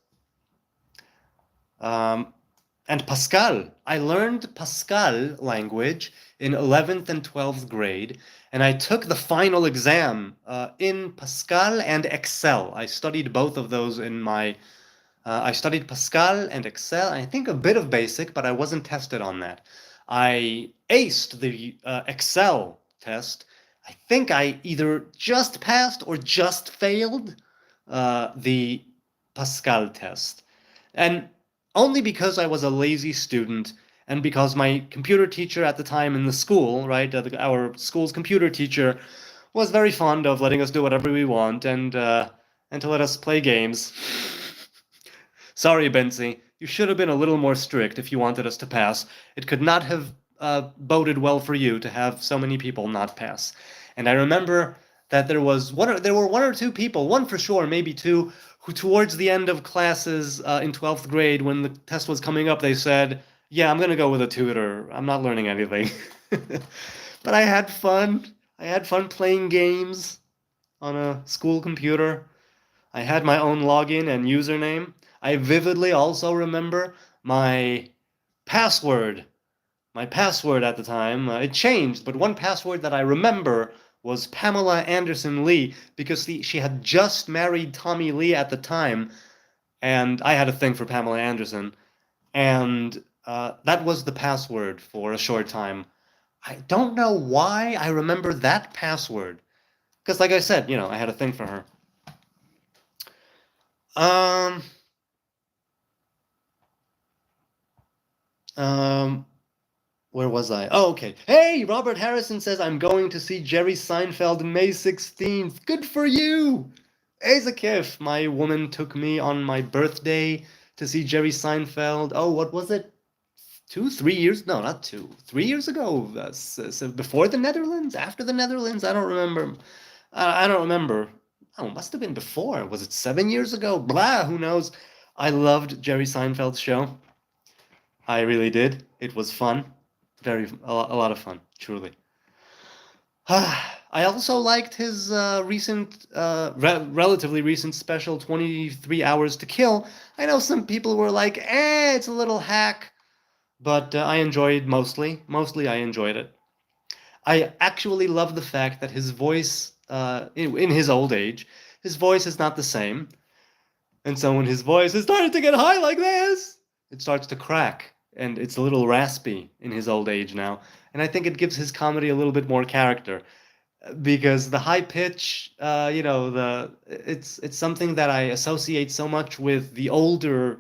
And Pascal. I learned Pascal language in 11th and 12th grade, and I took the final exam in Pascal and Excel. I studied both of those in my. I studied Pascal and Excel, and I think a bit of Basic, but I wasn't tested on that. I aced the Excel test. I think I either just passed or just failed the Pascal test. And only because I was a lazy student and because my computer teacher at the time in the school, right, our school's computer teacher was very fond of letting us do whatever we want and to let us play games. Sorry, Benzi, you should have been a little more strict if you wanted us to pass. It could not have boded well for you to have so many people not pass. And I remember that there were one or two people, one for sure, maybe two, who towards the end of classes in 12th grade, when the test was coming up, they said, yeah, I'm going to go with a tutor. I'm not learning anything. But I had fun. I had fun playing games on a school computer. I had my own login and username. I vividly also remember my password. My password at the time, it changed, but one password that I remember was Pamela Anderson Lee, because she had just married Tommy Lee at the time, and I had a thing for Pamela Anderson, and that was the password for a short time. I don't know why I remember that password, because like I said, you know, I had a thing for her. Where was I? Oh, okay. Hey, Robert Harrison says, I'm going to see Jerry Seinfeld May 16th. Good for you! Ezekif, my woman took me on my birthday to see Jerry Seinfeld. Oh, what was it? 3 years? No, not 2. 3 years ago. So before the Netherlands? After the Netherlands? I don't remember. I don't remember. Oh, it must have been before. Was it 7 years ago? Blah, who knows? I loved Jerry Seinfeld's show. I really did. It was fun. A lot of fun, truly. I also liked his relatively recent special, 23 Hours to Kill. I know some people were like, it's a little hack, but I enjoyed mostly. Mostly I enjoyed it. I actually love the fact that his voice, in his old age, his voice is not the same. And so when his voice is starting to get high like this, it starts to crack. And it's a little raspy in his old age now. And I think it gives his comedy a little bit more character. Because the high pitch, it's something that I associate so much with the older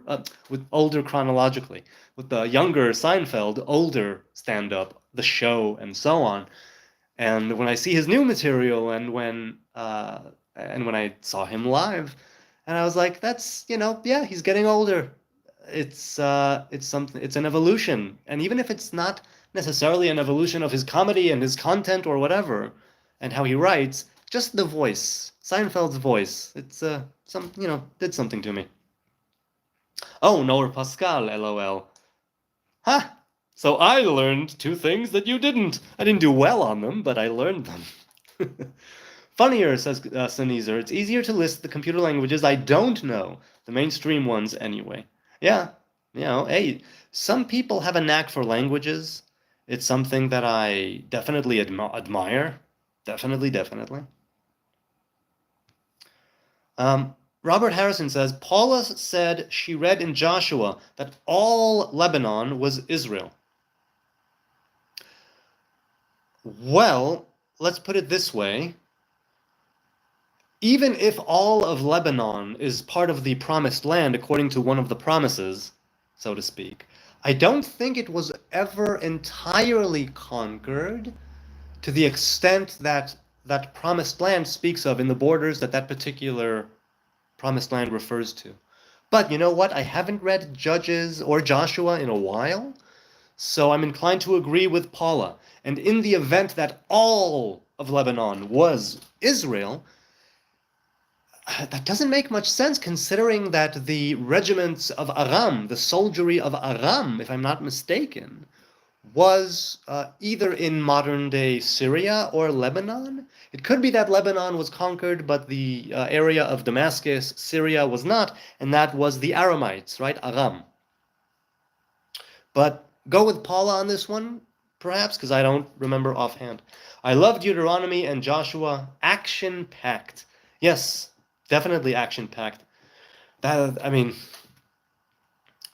chronologically, with the younger Seinfeld, older stand-up, the show, and so on. And when I see his new material, and when I saw him live, and I was like, that's, yeah, he's getting older. It's an evolution, and even if it's not necessarily an evolution of his comedy and his content or whatever, and how he writes, just the voice, Seinfeld's voice, it's did something to me. Oh, Noah Pascal, LOL. Ha! So I learned 2 things that you didn't. I didn't do well on them, but I learned them. Funnier, says Sneezer. It's easier to list the computer languages I don't know, the mainstream ones anyway. Yeah, hey, some people have a knack for languages. It's something that I definitely admire. Definitely. Robert Harrison says, Paula said she read in Joshua that all Lebanon was Israel. Well, let's put it this way. Even if all of Lebanon is part of the promised land according to one of the promises, so to speak, I don't think it was ever entirely conquered to the extent that that promised land speaks of in the borders that that particular promised land refers to. But you know what? I haven't read Judges or Joshua in a while, so I'm inclined to agree with Paula. And in the event that all of Lebanon was Israel, that doesn't make much sense considering that the regiments of Aram, the soldiery of Aram, if I'm not mistaken, was either in modern-day Syria or Lebanon. It could be that Lebanon was conquered, but the area of Damascus, Syria, was not, and that was the Aramites, right? Aram. But go with Paula on this one, perhaps, because I don't remember offhand. I love Deuteronomy and Joshua, action-packed. Yes, definitely action-packed.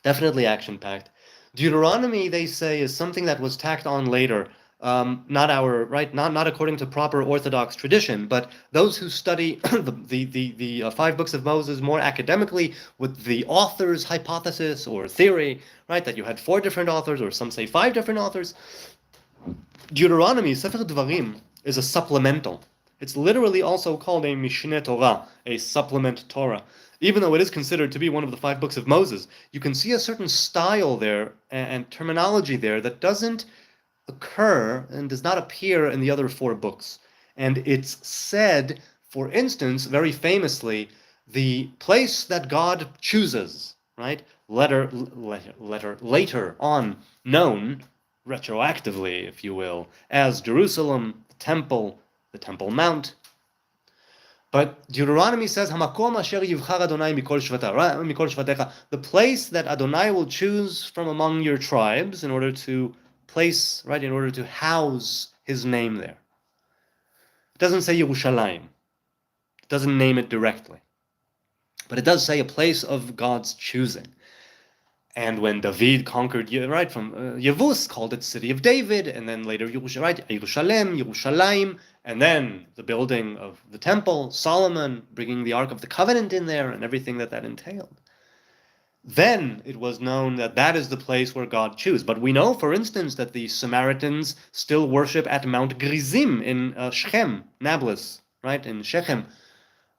Definitely action-packed. Deuteronomy, they say, is something that was tacked on later, not according to proper Orthodox tradition, but those who study the 5 books of Moses more academically with the author's hypothesis or theory, right, that you had 4 different authors, or some say 5 different authors. Deuteronomy, Sefer Dvarim, is a supplemental. It's literally also called a Mishneh Torah, a supplement Torah. Even though it is considered to be one of the 5 books of Moses, you can see a certain style there and terminology there that doesn't occur and does not appear in the other 4 books. And it's said, for instance, very famously, the place that God chooses, right? Later on known, retroactively, if you will, as Jerusalem, the Temple Mount. But Deuteronomy says, "Hamakom asher yivchar Adonai mikol shvatecha," the place that Adonai will choose from among your tribes in order to place, right, in order to house His name there. It doesn't say Yerushalayim. It doesn't name it directly, but it does say a place of God's choosing. And when David conquered, right, from Yevus, called it City of David, and then later Yerushalayim, and then the building of the temple, Solomon bringing the Ark of the Covenant in there, and everything that entailed. Then it was known that that is the place where God chose. But we know, for instance, that the Samaritans still worship at Mount Gerizim in Shechem, Nablus, right, in Shechem.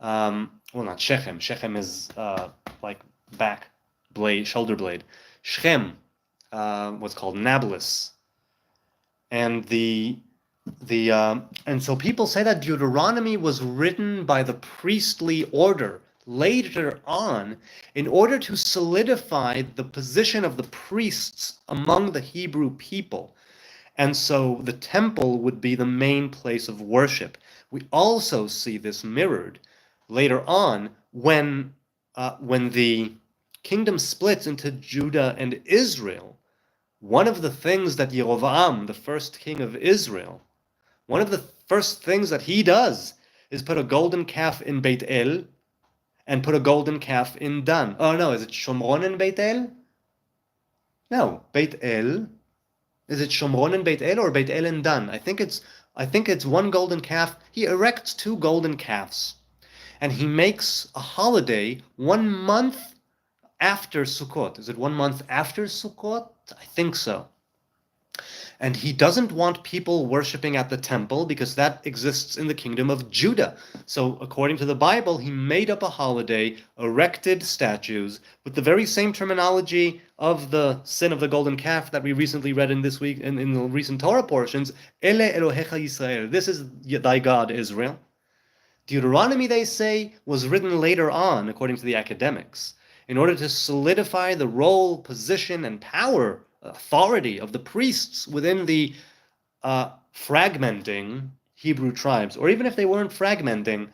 Well, not Shechem. Shechem is like back. Shoulder blade. Shechem was called Nablus, and and so people say that Deuteronomy was written by the priestly order later on in order to solidify the position of the priests among the Hebrew people, and so the temple would be the main place of worship. We also see this mirrored later on when the kingdom splits into Judah and Israel. One of the things that Yerovam, the first king of Israel, one of the first things that he does is put a golden calf in Beit El and put a golden calf in Dan. Oh no, is it Shomron and Beit El? No, Beit El. Is it Shomron and Beit El or Beit El and Dan? I think it's one golden calf. He erects 2 golden calves, and he makes a holiday 1 month after Sukkot. Is it 1 month after Sukkot? I think so. And he doesn't want people worshiping at the temple because that exists in the kingdom of Judah. So according to the Bible, he made up a holiday, erected statues with the very same terminology of the sin of the golden calf that we recently read in this week in the recent Torah portions. Ele Elohecha Yisrael. This is thy God, Israel. Deuteronomy, they say, was written later on, according to the academics, in order to solidify the role, position, and power, authority of the priests within the fragmenting Hebrew tribes, or even if they weren't fragmenting,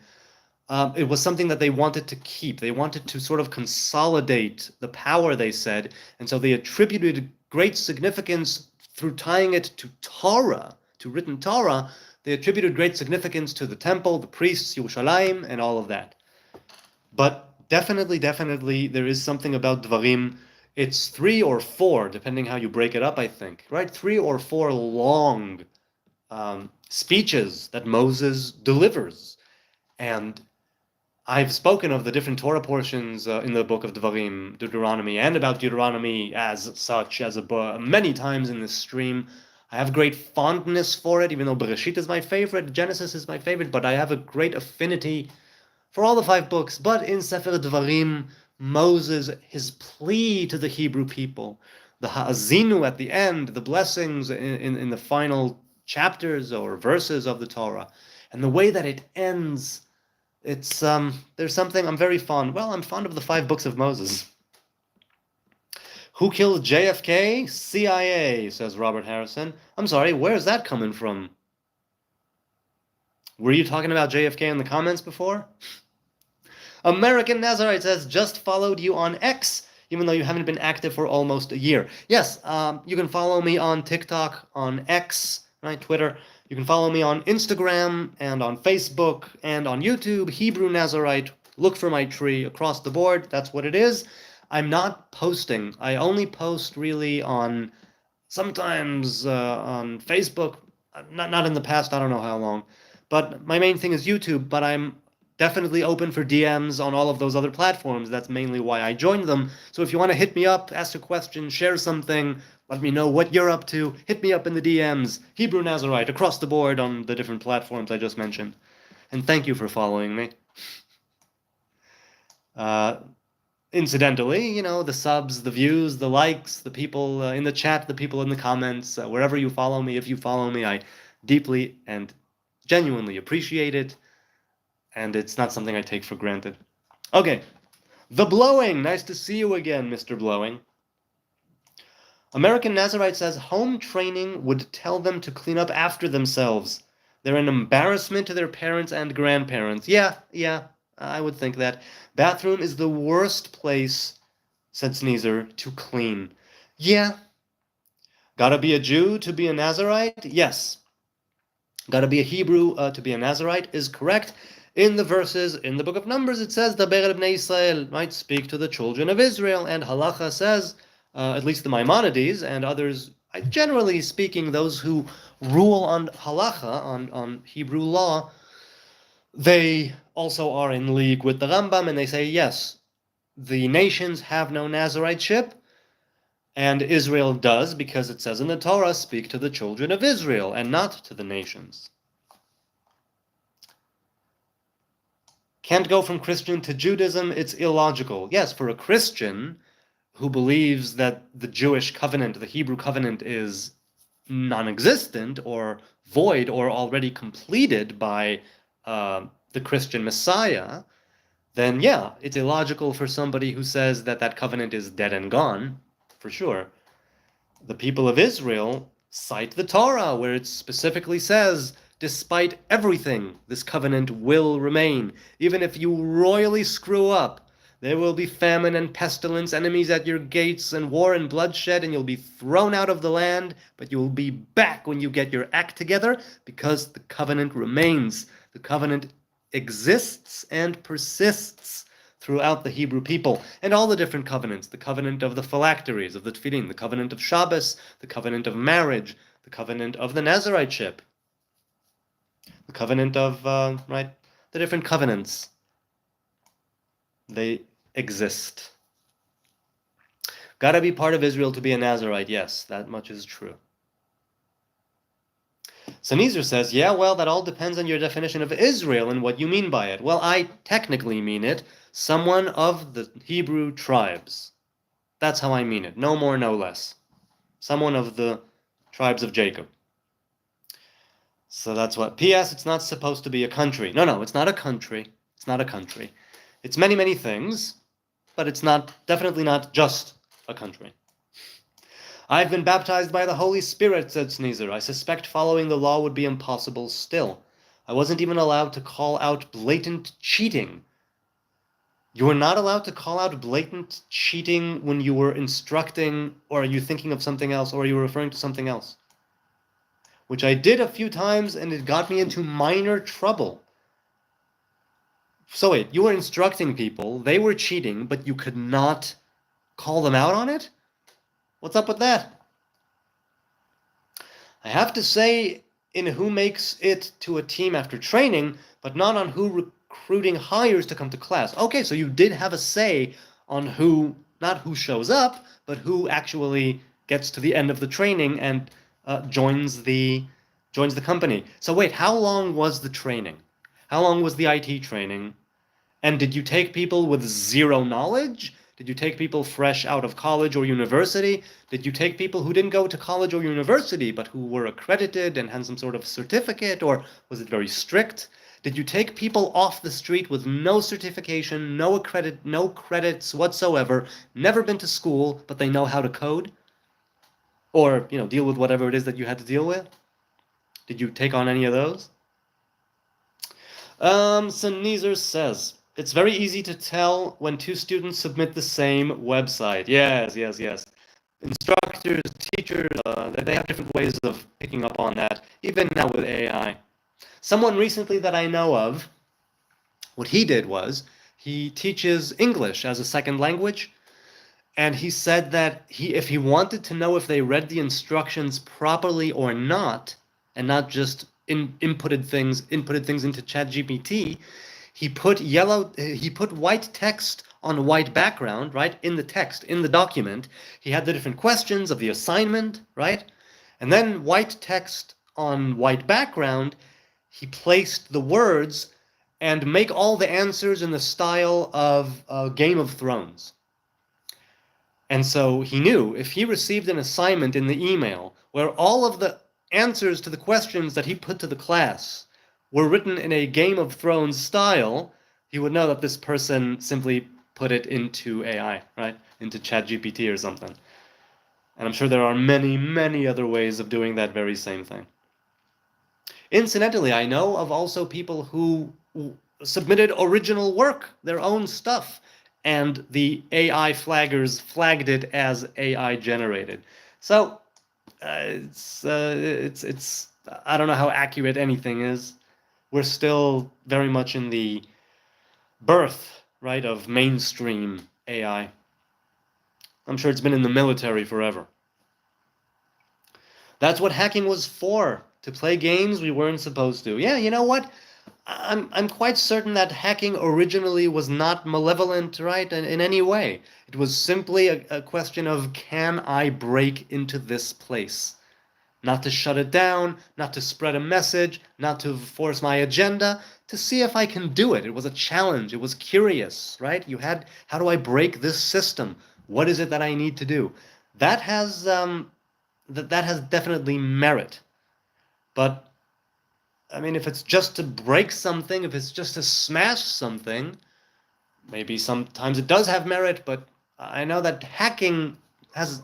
it was something that they wanted to keep. They wanted to sort of consolidate the power, they said, and so they attributed great significance through tying it to Torah, to written Torah. They attributed great significance to the temple, the priests, Yerushalayim, and all of that. But definitely, there is something about Dvarim. It's 3 or 4, depending how you break it up, I think, right? 3 or 4 long speeches that Moses delivers. And I've spoken of the different Torah portions in the book of Devarim, Deuteronomy, and about Deuteronomy as such, as a book, many times in this stream. I have great fondness for it, even though Bereshit is my favorite, Genesis is my favorite, but I have a great affinity for all the 5 books. But in Sefer Devarim, Moses, his plea to the Hebrew people, the Ha'azinu at the end, the blessings in the final chapters or verses of the Torah, and the way that it ends, it's there's something I'm very fond. Well, I'm fond of the 5 books of Moses. Who killed JFK? CIA, says Robert Harrison. I'm sorry, where's that coming from? Were you talking about JFK in the comments before? American Nazarite says, just followed you on X, even though you haven't been active for almost a year. Yes, you can follow me on TikTok, on X, right, Twitter. You can follow me on Instagram and on Facebook and on YouTube, Hebrew Nazarite. Look for my tree across the board. That's what it is. I'm not posting. I only post really on sometimes on Facebook. Not in the past. I don't know how long. But my main thing is YouTube. But I'm definitely open for DMs on all of those other platforms. That's mainly why I joined them. So if you want to hit me up, ask a question, share something, let me know what you're up to, hit me up in the DMs, Hebrew Nazarite, across the board on the different platforms I just mentioned. And thank you for following me. Incidentally, the subs, the views, the likes, the people in the chat, the people in the comments, wherever you follow me, if you follow me, I deeply and genuinely appreciate it. And it's not something I take for granted. Okay, the Blowing. Nice to see you again, Mr. Blowing. American Nazarite says home training would tell them to clean up after themselves. They're an embarrassment to their parents and grandparents. Yeah, I would think that. Bathroom is the worst place, said Sneezer, to clean. Yeah. Gotta be a Jew to be a Nazarite? Yes. Gotta be a Hebrew to be a Nazarite is correct. In the verses, in the book of Numbers, it says, Daber el bnei Israel, might speak to the children of Israel, and Halacha says, at least the Maimonides and others, generally speaking, those who rule on Halacha, on Hebrew law, they also are in league with the Rambam, and they say, yes, the nations have no Nazariteship, and Israel does, because it says in the Torah, speak to the children of Israel, and not to the nations. Can't go from Christian to Judaism, it's illogical. Yes, for a Christian who believes that the Jewish covenant, the Hebrew covenant, is non-existent or void or already completed by the Christian Messiah, then yeah, it's illogical for somebody who says that that covenant is dead and gone, for sure. The people of Israel cite the Torah, where it specifically says, despite everything, this covenant will remain. Even if you royally screw up, there will be famine and pestilence, enemies at your gates, and war and bloodshed, and you'll be thrown out of the land, but you will be back when you get your act together, because the covenant remains. The covenant exists and persists throughout the Hebrew people, and all the different covenants, the covenant of the phylacteries, of the tefillin, the covenant of Shabbos, the covenant of marriage, the covenant of the Nazariteship, the covenant of, the different covenants. They exist. Gotta be part of Israel to be a Nazarite. Yes, that much is true. Sneezer says, yeah, well, that all depends on your definition of Israel and what you mean by it. Well, I technically mean it. Someone of the Hebrew tribes. That's how I mean it. No more, no less. Someone of the tribes of Jacob. So that's what. P.S. It's not supposed to be a country. No, it's not a country. It's not a country. It's many, many things, but it's definitely not just a country. I've been baptized by the Holy Spirit, said Sneezer. I suspect following the law would be impossible still. I wasn't even allowed to call out blatant cheating. You were not allowed to call out blatant cheating when you were instructing, or are you thinking of something else, or are you referring to something else? Which I did a few times, and it got me into minor trouble. So wait, you were instructing people, they were cheating, but you could not call them out on it? What's up with that? I have to say, in who makes it to a team after training, but not on who recruiting hires to come to class. Okay, so you did have a say on who, not who shows up, but who actually gets to the end of the training and joins the company. So wait, how long was the training? How long was the IT training? And did you take people with zero knowledge? Did you take people fresh out of college or university? Did you take people who didn't go to college or university, but who were accredited and had some sort of certificate, or was it very strict? Did you take people off the street with no certification, no credits whatsoever, never been to school, but they know how to code? Or, deal with whatever it is that you had to deal with? Did you take on any of those? Sneezer says, it's very easy to tell when two students submit the same website. Yes. Instructors, teachers, they have different ways of picking up on that, even now with AI. Someone recently that I know of, what he did was, he teaches English as a second language, and he said that if he wanted to know if they read the instructions properly or not, and not just inputted things into ChatGPT, he put white text on white background, right, in the text, in the document. He had the different questions of the assignment, right? And then white text on white background, he placed the words and make all the answers in the style of Game of Thrones. And so he knew if he received an assignment in the email where all of the answers to the questions that he put to the class were written in a Game of Thrones style, he would know that this person simply put it into AI, right? Into ChatGPT or something. And I'm sure there are many, many other ways of doing that very same thing. Incidentally, I know of also people who submitted original work, their own stuff, and the AI flaggers flagged it as AI generated. So it's I don't know how accurate anything is. We're still very much in the birth, right, of mainstream AI. I'm sure it's been in the military forever. That's what hacking was for, to play games we weren't supposed to. Yeah, you know what? I'm quite certain that hacking originally was not malevolent, right, in any way. It was simply a question of, can I break into this place? Not to shut it down, not to spread a message, not to force my agenda, to see if I can do it. It was a challenge. It was curious, right? You had, how do I break this system? What is it that I need to do? That has definitely merit. But I mean, if it's just to break something, if it's just to smash something, maybe sometimes it does have merit, but I know that hacking has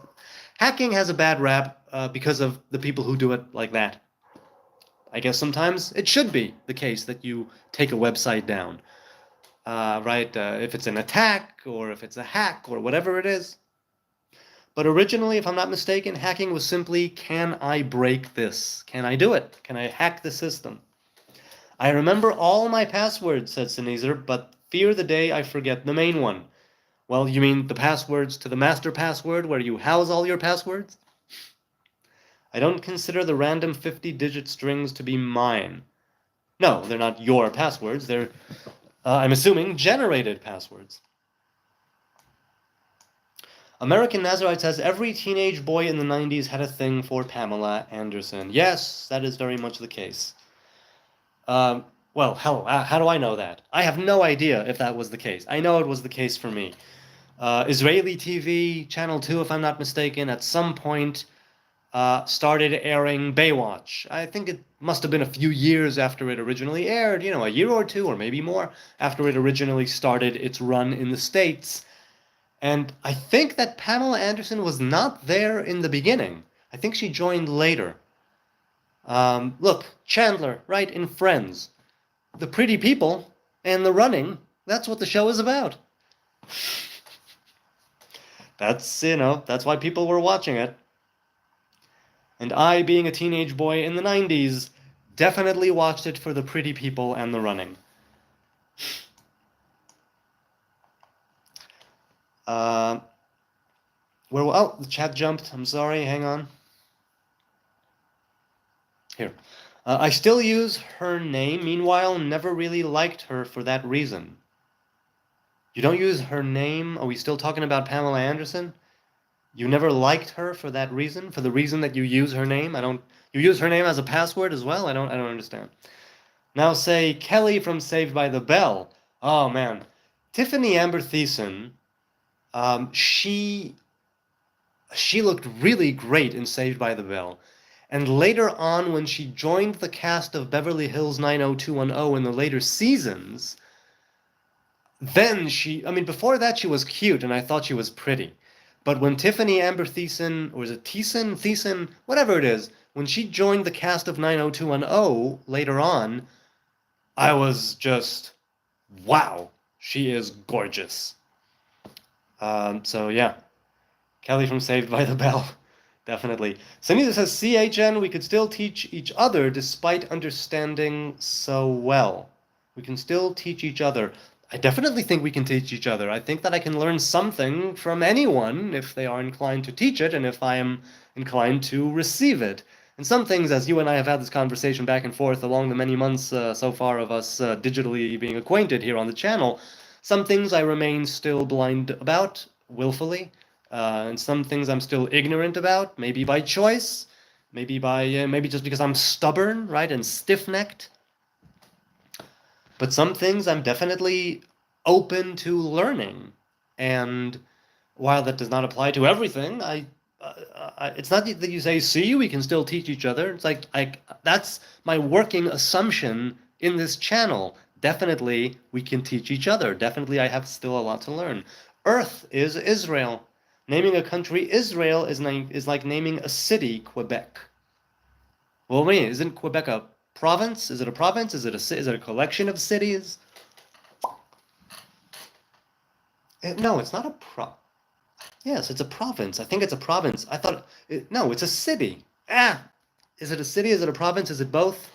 a bad rap because of the people who do it like that. I guess sometimes it should be the case that you take a website down, right? If it's an attack or if it's a hack or whatever it is. But originally, if I'm not mistaken, hacking was simply, can I break this? Can I do it? Can I hack the system? I remember all my passwords, said Sneezer, but fear the day I forget the main one. Well, you mean the passwords to the master password where you house all your passwords? I don't consider the random 50-digit strings to be mine. No, they're not your passwords. They're, I'm assuming, generated passwords. American Nazarite says every teenage boy in the 90s had a thing for Pamela Anderson. Yes, that is very much the case. Well, hell, how do I know that? I have no idea if that was the case. I know it was the case for me. Israeli TV, Channel 2, if I'm not mistaken, at some point started airing Baywatch. I think it must have been a few years after it originally aired, a year or two, or maybe more, after it originally started its run in the States. And I think that Pamela Anderson was not there in the beginning. I think she joined later. Look, Chandler, right, in Friends. The pretty people and the running, that's what the show is about. That's why people were watching it. And I, being a teenage boy in the 90s, definitely watched it for the pretty people and the running. The chat jumped. I'm sorry, hang on. Here. I still use her name, meanwhile, never really liked her for that reason. You don't use her name? Are we still talking about Pamela Anderson? You never liked her for that reason? For the reason that you use her name? You use her name as a password as well? I don't understand. Now say Kelly from Saved by the Bell. Oh man. Tiffany Amber Thiessen, she looked really great in Saved by the Bell. And later on, when she joined the cast of Beverly Hills 90210 in the later seasons, then before that she was cute and I thought she was pretty. But when Tiffany Amber Thiessen, or is it Thiessen, whatever it is, when she joined the cast of 90210 later on, I was just, wow, she is gorgeous. So yeah, Kelly from Saved by the Bell, definitely. Sunita says, CHN, we could still teach each other despite understanding so well. We can still teach each other. I definitely think we can teach each other. I think that I can learn something from anyone if they are inclined to teach it and if I am inclined to receive it. And some things, as you and I have had this conversation back and forth along the many months so far of us digitally being acquainted here on the channel, some things I remain still blind about, willfully, and some things I'm still ignorant about, maybe by choice, maybe just because I'm stubborn, right, and stiff-necked. But some things I'm definitely open to learning. And while that does not apply to everything, it's not that you say, see, we can still teach each other. It's like, that's my working assumption in this channel. Definitely, we can teach each other. Definitely, I have still a lot to learn. Earth is Israel. Naming a country Israel is like naming a city Quebec. Well, wait, isn't Quebec a province? Is it a province? Is it a collection of cities? No, it's not a Yes, it's a province. I think it's a province. No, it's a city. Is it a city? Is it a province? Is it both?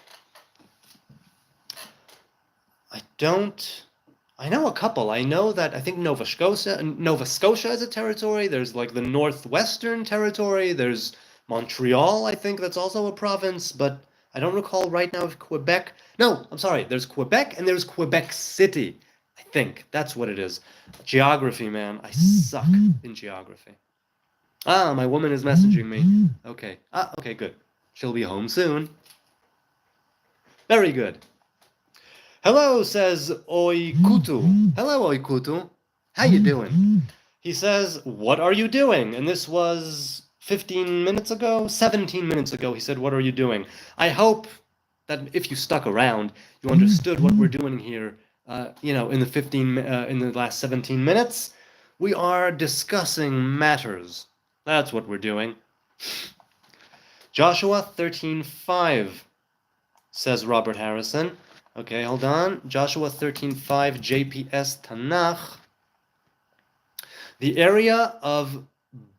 I know a couple. I know that I think Nova Scotia is a territory. There's like the Northwestern Territory. There's Montreal, I think that's also a province, but I don't recall right now if Quebec. No, I'm sorry. There's Quebec and there's Quebec City. I think that's what it is. Geography, man. I suck in geography. My woman is messaging me. Okay. Okay, good. She'll be home soon. Very good. Hello, says Oikutu. Hello, Oikutu. How you doing? He says, what are you doing? And this was 15 minutes ago? 17 minutes ago, he said, what are you doing? I hope that if you stuck around, you understood what we're doing here, in the last 17 minutes. We are discussing matters. That's what we're doing. Joshua 13:5, says Robert Harrison. Okay, hold on. Joshua 13:5, JPS Tanakh. The area of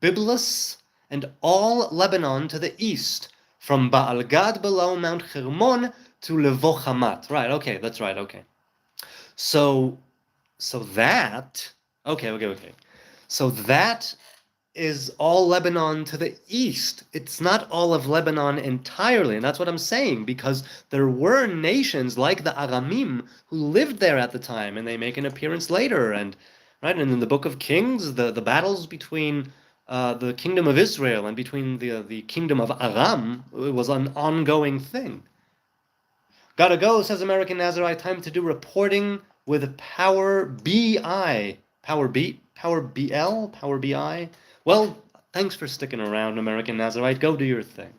Byblos and all Lebanon to the east, from Baal Gad below Mount Hermon to Levo Hamat. Right, okay, that's right, okay. So that, okay. So that is all Lebanon to the east. It's not all of Lebanon entirely, and that's what I'm saying, because there were nations like the Aramim who lived there at the time, and they make an appearance later, and in the Book of Kings, the battles between the kingdom of Israel and between the kingdom of Aram, it was an ongoing thing. Gotta go, says American Nazarite. Time to do reporting with Power BI. Power BL? Power BI? Well, thanks for sticking around, American Nazarite. Go do your thing.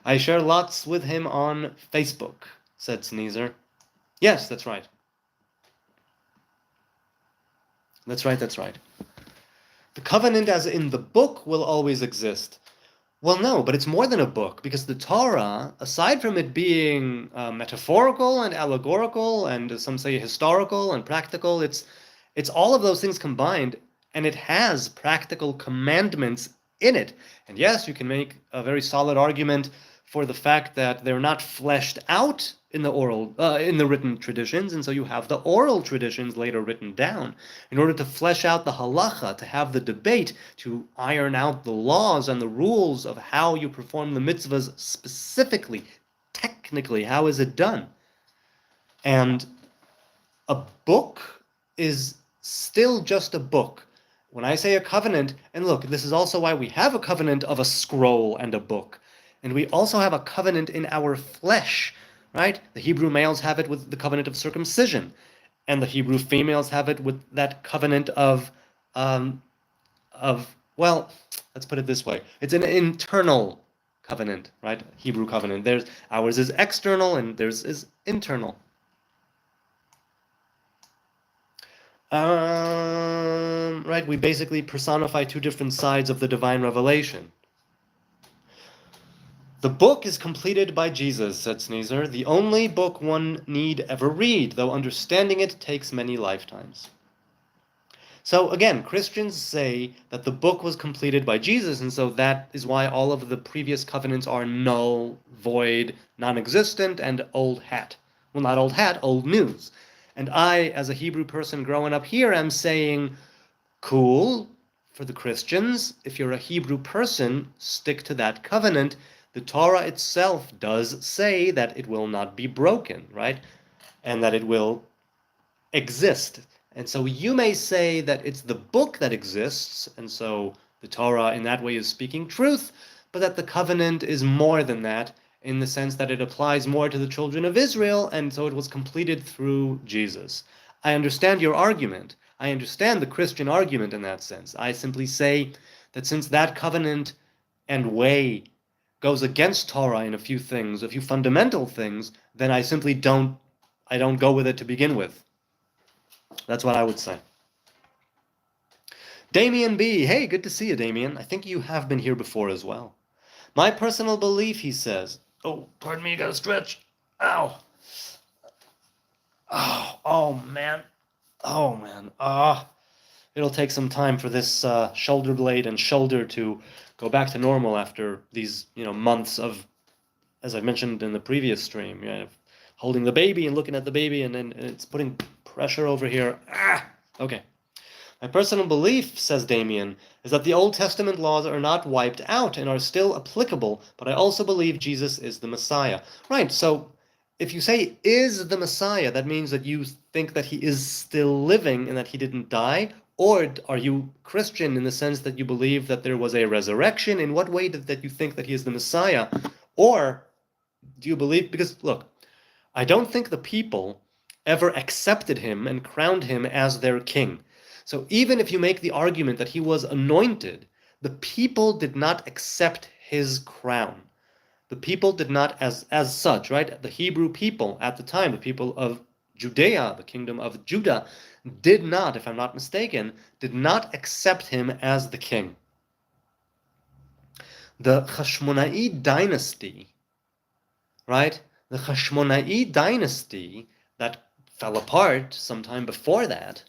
I share lots with him on Facebook, said Sneezer. Yes, that's right. That's right. The covenant as in the book will always exist. Well, no, but it's more than a book because the Torah, aside from it being metaphorical and allegorical and some say historical and practical, it's all of those things combined, and it has practical commandments in it. And yes, you can make a very solid argument for the fact that they're not fleshed out in the written traditions, and so you have the oral traditions later written down in order to flesh out the halacha, to have the debate, to iron out the laws and the rules of how you perform the mitzvahs specifically, technically, how is it done? And a book is still just a book. When I say a covenant, and look, this is also why we have a covenant of a scroll and a book. And we also have a covenant in our flesh, right? The Hebrew males have it with the covenant of circumcision, and the Hebrew females have it with that covenant well, let's put it this way. It's an internal covenant, right? Hebrew covenant. Ours is external and theirs is internal. Right, we basically personify two different sides of the divine revelation. The book is completed by Jesus, said Sneezer, the only book one need ever read, though understanding it takes many lifetimes. So again, Christians say that the book was completed by Jesus, and so that is why all of the previous covenants are null, void, non-existent, and old hat. Well, not old hat, old news. And I, as a Hebrew person growing up here, am saying, cool, for the Christians, if you're a Hebrew person, stick to that covenant. The Torah itself does say that it will not be broken, right? And that it will exist. And so you may say that it's the book that exists, and so the Torah in that way is speaking truth, but that the covenant is more than that, in the sense that it applies more to the children of Israel, and so it was completed through Jesus. I understand your argument. I understand the Christian argument in that sense. I simply say that since that covenant and way goes against Torah in a few things, a few fundamental things, then I simply don't go with it to begin with. That's what I would say. Damien B. Hey, good to see you, Damien. I think you have been here before as well. My personal belief, he says. Oh, pardon me, you gotta stretch. Ow. Oh, man. Oh, man. It'll take some time for this shoulder blade and shoulder to go back to normal after these, months of, as I mentioned in the previous stream, holding the baby and looking at the baby, and then it's putting pressure over here. Okay. My personal belief, says Damien, is that the Old Testament laws are not wiped out and are still applicable, but I also believe Jesus is the Messiah. Right, so if you say is the Messiah, that means that you think that he is still living and that he didn't die? Or are you Christian in the sense that you believe that there was a resurrection? In what way that you think that he is the Messiah? Or do you believe, because look, I don't think the people ever accepted him and crowned him as their king. So even if you make the argument that he was anointed, the people did not accept his crown. The people did not, as such, right? The Hebrew people at the time, the people of Judea, the kingdom of Judah, did not, if I'm not mistaken, did not accept him as the king. The Hashmonaid dynasty, right? The Hashmonaid dynasty that fell apart sometime before that,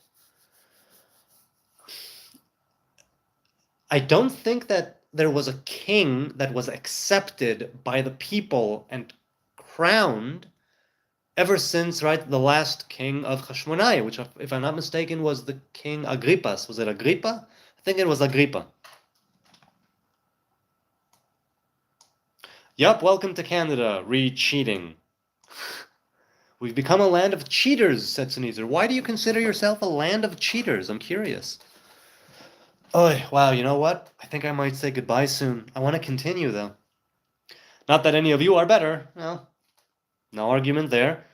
I don't think that there was a king that was accepted by the people and crowned ever since, right, the last king of Hashmonaim, which, if I'm not mistaken, was the king Agrippas. Was it Agrippa? I think it was Agrippa. Yup, welcome to Canada. Re-cheating. We've become a land of cheaters, said Sneezer. Why do you consider yourself a land of cheaters? I'm curious. Oh, wow, you know what? I think I might say goodbye soon. I want to continue, though. Not that any of you are better. Well, no argument there.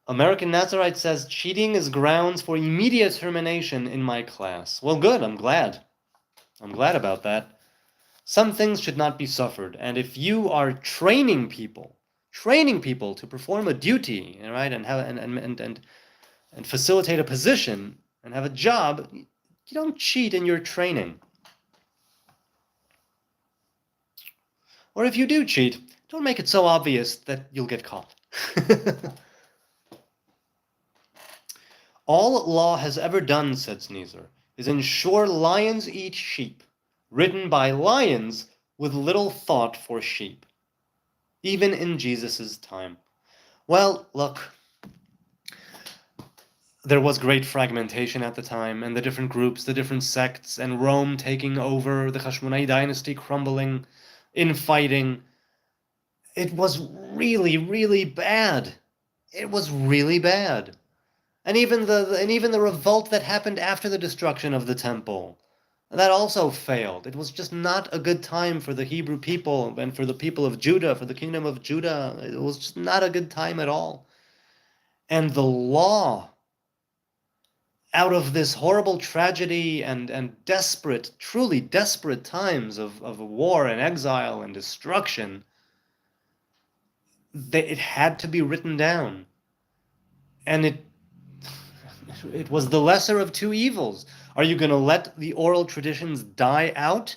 American Nazarite says, cheating is grounds for immediate termination in my class. Well, good, I'm glad. I'm glad about that. Some things should not be suffered, and if you are training people to perform a duty, right, and have and facilitate a position and have a job, you don't cheat in your training. Or if you do cheat, don't make it so obvious that you'll get caught. All law has ever done, said Sneezer, is ensure lions eat sheep, written by lions with little thought for sheep, even in Jesus' time. Well, look, there was great fragmentation at the time, and the different groups, the different sects, and Rome taking over, the Hashmonai dynasty crumbling, infighting. It was really, really bad. It was really bad. And even the revolt that happened after the destruction of the temple, that also failed. It was just not a good time for the Hebrew people and for the people of Judah, for the kingdom of Judah. It was just not a good time at all. And the law, out of this horrible tragedy and desperate, truly desperate times of war and exile and destruction, it had to be written down. And it was the lesser of two evils. Are you going to let the oral traditions die out?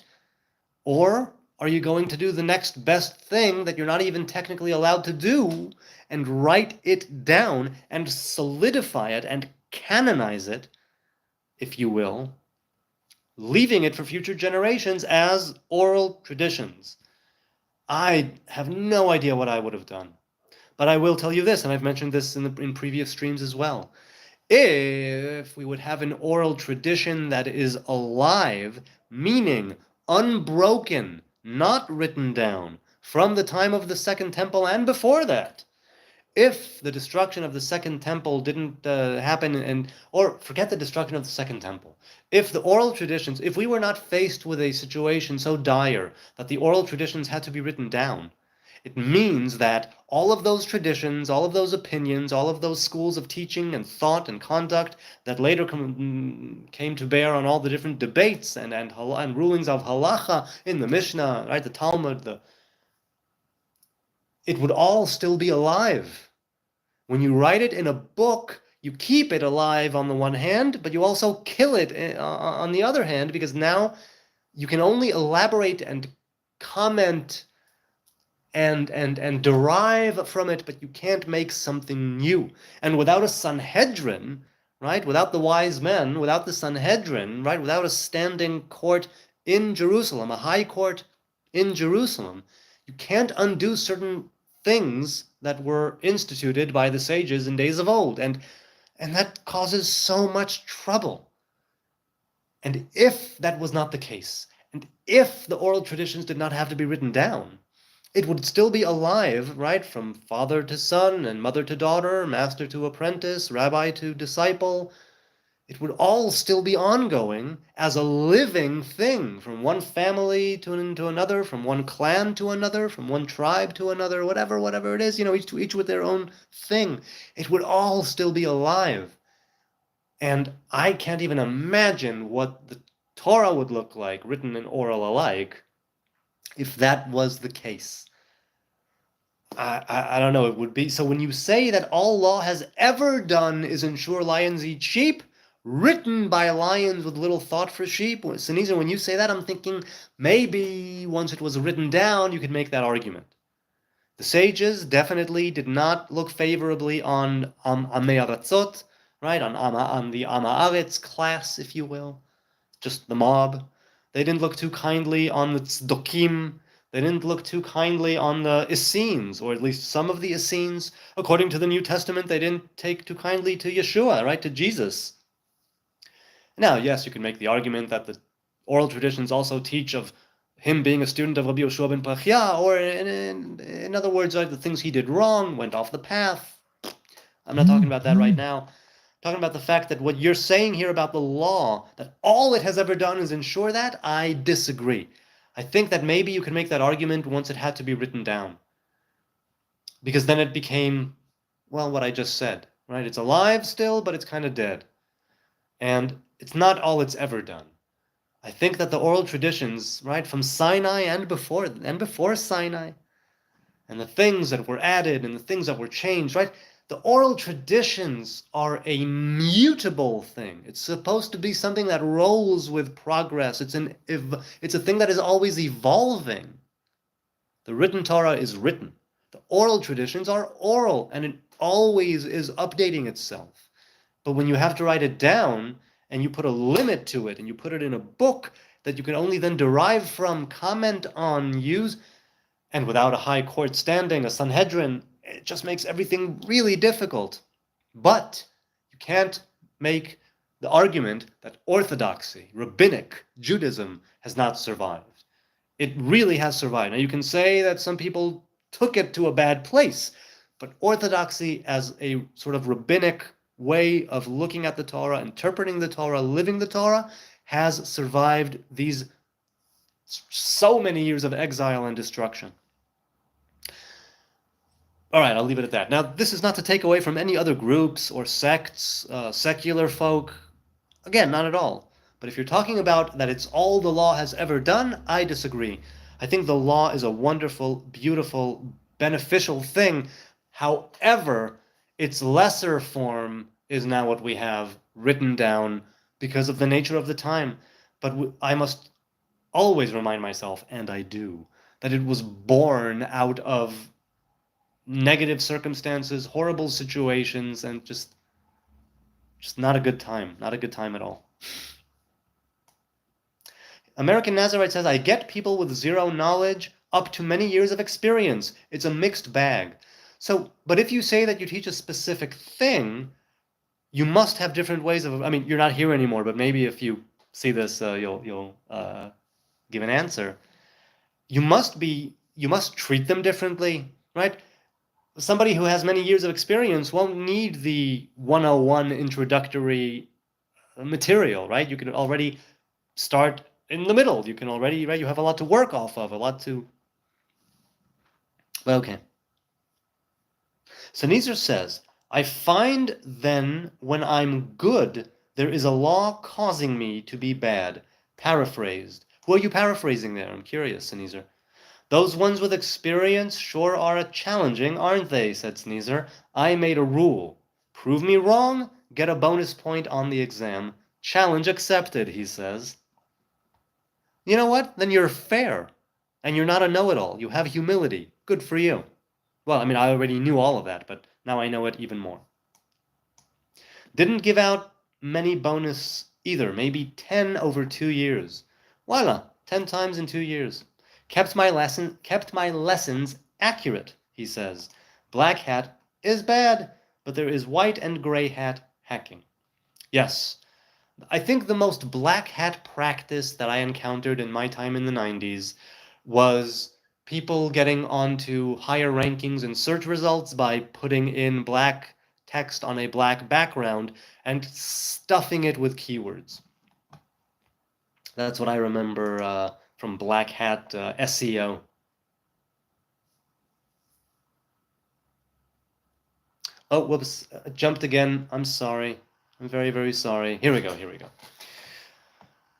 Or are you going to do the next best thing that you're not even technically allowed to do and write it down and solidify it and canonize it, if you will, leaving it for future generations as oral traditions? I have no idea what I would have done. But I will tell you this, and I've mentioned this in previous streams as well. If we would have an oral tradition that is alive, meaning unbroken, not written down, from the time of the Second Temple and before that, if the destruction of the Second Temple didn't happen, or forget the destruction of the Second Temple, if the oral traditions, if we were not faced with a situation so dire that the oral traditions had to be written down, it means that all of those traditions, all of those opinions, all of those schools of teaching and thought and conduct that later came to bear on all the different debates and rulings of halacha in the Mishnah, right, the Talmud, it would all still be alive. When you write it in a book, you keep it alive on the one hand, but you also kill it on the other hand, because now you can only elaborate and comment and derive from it, but you can't make something new. And without a Sanhedrin, right, without the wise men, without the Sanhedrin, right, without a standing court in Jerusalem, a high court in Jerusalem, you can't undo certain things that were instituted by the sages in days of old, and that causes so much trouble. And if that was not the case, and if the oral traditions did not have to be written down, it would still be alive, right, from father to son and mother to daughter, master to apprentice, rabbi to disciple. It would all still be ongoing as a living thing, from one family to another, from one clan to another, from one tribe to another, whatever it is, each with their own thing. It would all still be alive. And I can't even imagine what the Torah would look like, written and oral alike, if that was the case. I don't know, it would be. So when you say that all law has ever done is ensure lions eat sheep, written by lions with little thought for sheep, Sneezer, when you say that, I'm thinking maybe once it was written down, you could make that argument. The sages definitely did not look favorably on Amei Aratzot, right, on the Amaretz class, if you will, just the mob. They didn't look too kindly on the Tzdokim. They didn't look too kindly on the Essenes, or at least some of the Essenes. According to the New Testament, they didn't take too kindly to Yeshua, right, to Jesus. Now, yes, you can make the argument that the oral traditions also teach of him being a student of Rabbi Yoshua ben Pachia, or in other words, right, the things he did wrong, went off the path. I'm not talking about that right now. Talking about the fact that what you're saying here about the law, that all it has ever done is ensure that, I disagree. I think that maybe you can make that argument once it had to be written down. Because then it became, well, what I just said, right? It's alive still, but it's kind of dead. And it's not all it's ever done. I think that the oral traditions, right, from Sinai and before Sinai, and the things that were added and the things that were changed, right? The oral traditions are a mutable thing. It's supposed to be something that rolls with progress. It's a thing that is always evolving. The written Torah is written. The oral traditions are oral, and it always is updating itself. But when you have to write it down and you put a limit to it and you put it in a book that you can only then derive from, comment on, use, and without a high court standing, a Sanhedrin, it just makes everything really difficult. But you can't make the argument that orthodoxy, rabbinic Judaism has not survived. It really has survived. Now you can say that some people took it to a bad place, but orthodoxy as a sort of rabbinic way of looking at the Torah, interpreting the Torah, living the Torah, has survived these so many years of exile and destruction. All right, I'll leave it at that. Now, this is not to take away from any other groups or sects, secular folk. Again, not at all. But if you're talking about that it's all the law has ever done, I disagree. I think the law is a wonderful, beautiful, beneficial thing. However, its lesser form is now what we have written down because of the nature of the time. But I must always remind myself, and I do, that it was born out of negative circumstances, horrible situations, and just not a good time. Not a good time at all. American Nazarite says, I get people with zero knowledge up to many years of experience. It's a mixed bag. So, but if you say that you teach a specific thing, you must have different ways of, I mean, you're not here anymore, but maybe if you see this, you'll give an answer. You must treat them differently, right? Somebody who has many years of experience won't need the 101 introductory material, right? You can already start in the middle. You can already, right? You have a lot to work off of, a lot to. But okay. So Nezer says, I find then when I'm good, there is a law causing me to be bad. Paraphrased. Who are you paraphrasing there? I'm curious, Sneezer. Those ones with experience sure are challenging, aren't they? Said Sneezer. I made a rule. Prove me wrong, get a bonus point on the exam. Challenge accepted, he says. You know what? Then you're fair. And you're not a know-it-all. You have humility. Good for you. Well, I mean, I already knew all of that, but now I know it even more. Didn't give out many bonus either. Maybe 10 over 2 years. Voila, 10 times in 2 years. Kept my lessons accurate, he says. Black hat is bad, but there is white and gray hat hacking. Yes, I think the most black hat practice that I encountered in my time in the 90s was people getting onto higher rankings in search results by putting in black text on a black background and stuffing it with keywords. That's what I remember from black hat SEO. Oh, whoops, jumped again. I'm sorry. I'm very, very sorry. Here we go.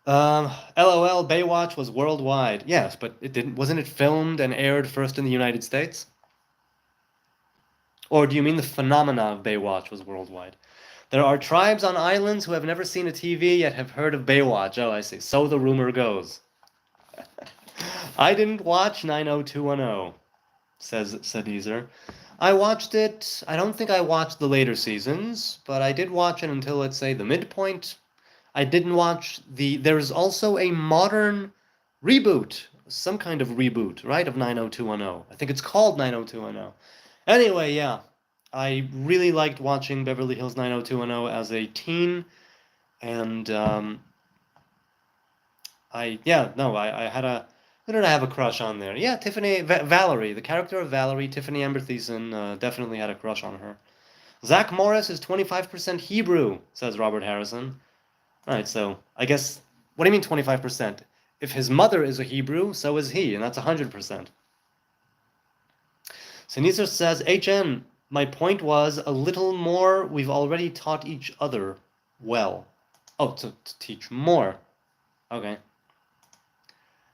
LOL, Baywatch was worldwide. Yes, but wasn't it filmed and aired first in the United States? Or do you mean the phenomena of Baywatch was worldwide? There are tribes on islands who have never seen a TV yet have heard of Baywatch. Oh, I see. So the rumor goes. I didn't watch 90210, says Sadizer. I watched it. I don't think I watched the later seasons, but I did watch it until, let's say, the midpoint. I didn't watch there's also a modern reboot, some kind of reboot, right, of 90210. I think it's called 90210. Anyway, yeah, I really liked watching Beverly Hills 90210 as a teen, and I had a, who did I have a crush on there? Yeah, Valerie, the character of Valerie, Tiffany Amber Thiessen, definitely had a crush on her. Zach Morris is 25% Hebrew, says Robert Harrison. All right, so I guess, what do you mean 25%? If his mother is a Hebrew, so is he, and that's 100%. Sneezer says, HN, my point was a little more, we've already taught each other well. Oh, to teach more. Okay.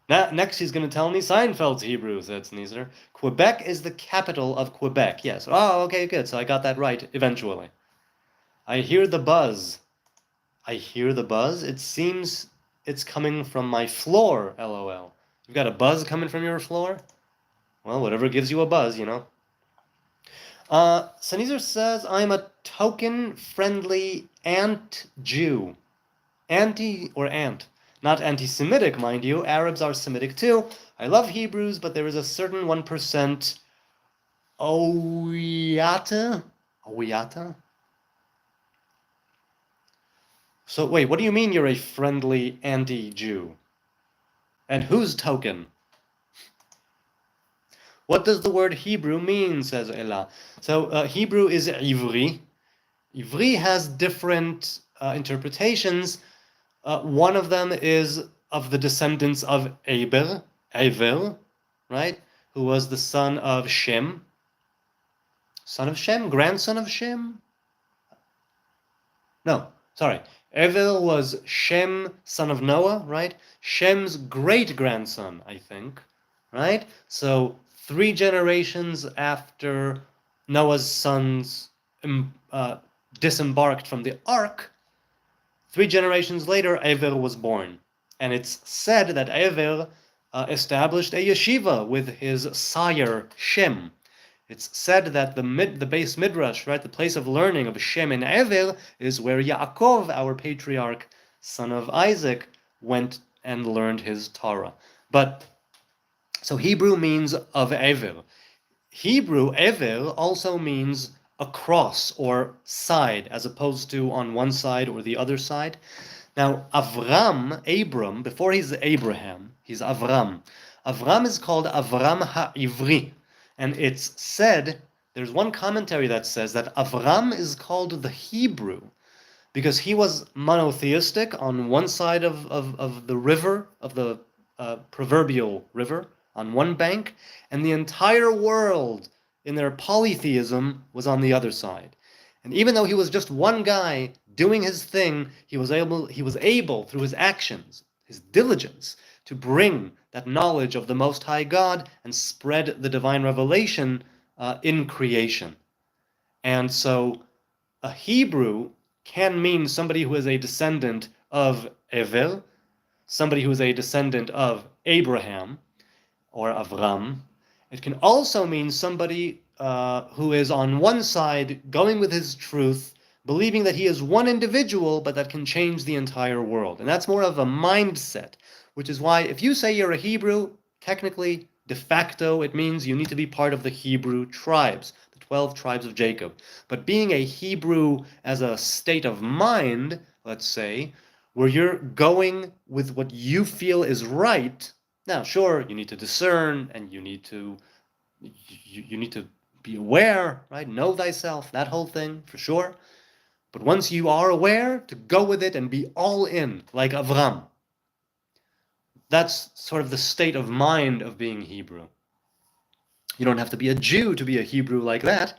Now, next he's going to tell me Seinfeld's Hebrew, said Sneezer. Quebec is the capital of Quebec, yes. Oh, okay, good, so I got that right, eventually. I hear the buzz. I hear the buzz? It seems it's coming from my floor, LOL. You've got a buzz coming from your floor? Well, whatever gives you a buzz, you know. Sneezer says, I'm a token-friendly ant-Jew. Anti or ant. Not anti-Semitic, mind you. Arabs are Semitic too. I love Hebrews, but there is a certain 1% Oyata? Oyata? So wait, what do you mean you're a friendly anti-Jew? And whose token? What does the word Hebrew mean, says Ella. So Hebrew is Ivri. Ivri has different interpretations. One of them is of the descendants of Eber, right? Who was the son of Shem. Son of Shem? Grandson of Shem? No, sorry. Evel was Shem, son of Noah, right? Shem's great-grandson, I think, right? So 3 generations after Noah's sons disembarked from the ark, 3 generations later, Ever was born. And it's said that Ever established a yeshiva with his sire, Shem. It's said that the base midrash, right, the place of learning of Shem and Ever, is where Yaakov, our patriarch, son of Isaac, went and learned his Torah. But so Hebrew means of Ever. Hebrew Ever also means across or side, as opposed to on one side or the other side. Now, Abram, before he's Abraham, he's Avram. Avram is called Avram HaIvri. And it's said, there's one commentary that says that Avram is called the Hebrew because he was monotheistic on one side of the river, of the proverbial river, on one bank, and the entire world in their polytheism was on the other side. And even though he was just one guy doing his thing, he was able through his actions, his diligence, to bring that knowledge of the Most High God and spread the divine revelation in creation. And so a Hebrew can mean somebody who is a descendant of Evel, somebody who is a descendant of Abraham or Avram. It can also mean somebody who is on one side going with his truth, believing that he is one individual, but that can change the entire world. And that's more of a mindset, which is why if you say you're a Hebrew, technically, de facto, it means you need to be part of the Hebrew tribes, the 12 tribes of Jacob. But being a Hebrew as a state of mind, let's say, where you're going with what you feel is right, now, sure, you need to discern and you need to be aware, right? Know thyself, that whole thing, for sure. But once you are aware, to go with it and be all in, like Avram. That's sort of the state of mind of being Hebrew. You don't have to be a Jew to be a Hebrew like that,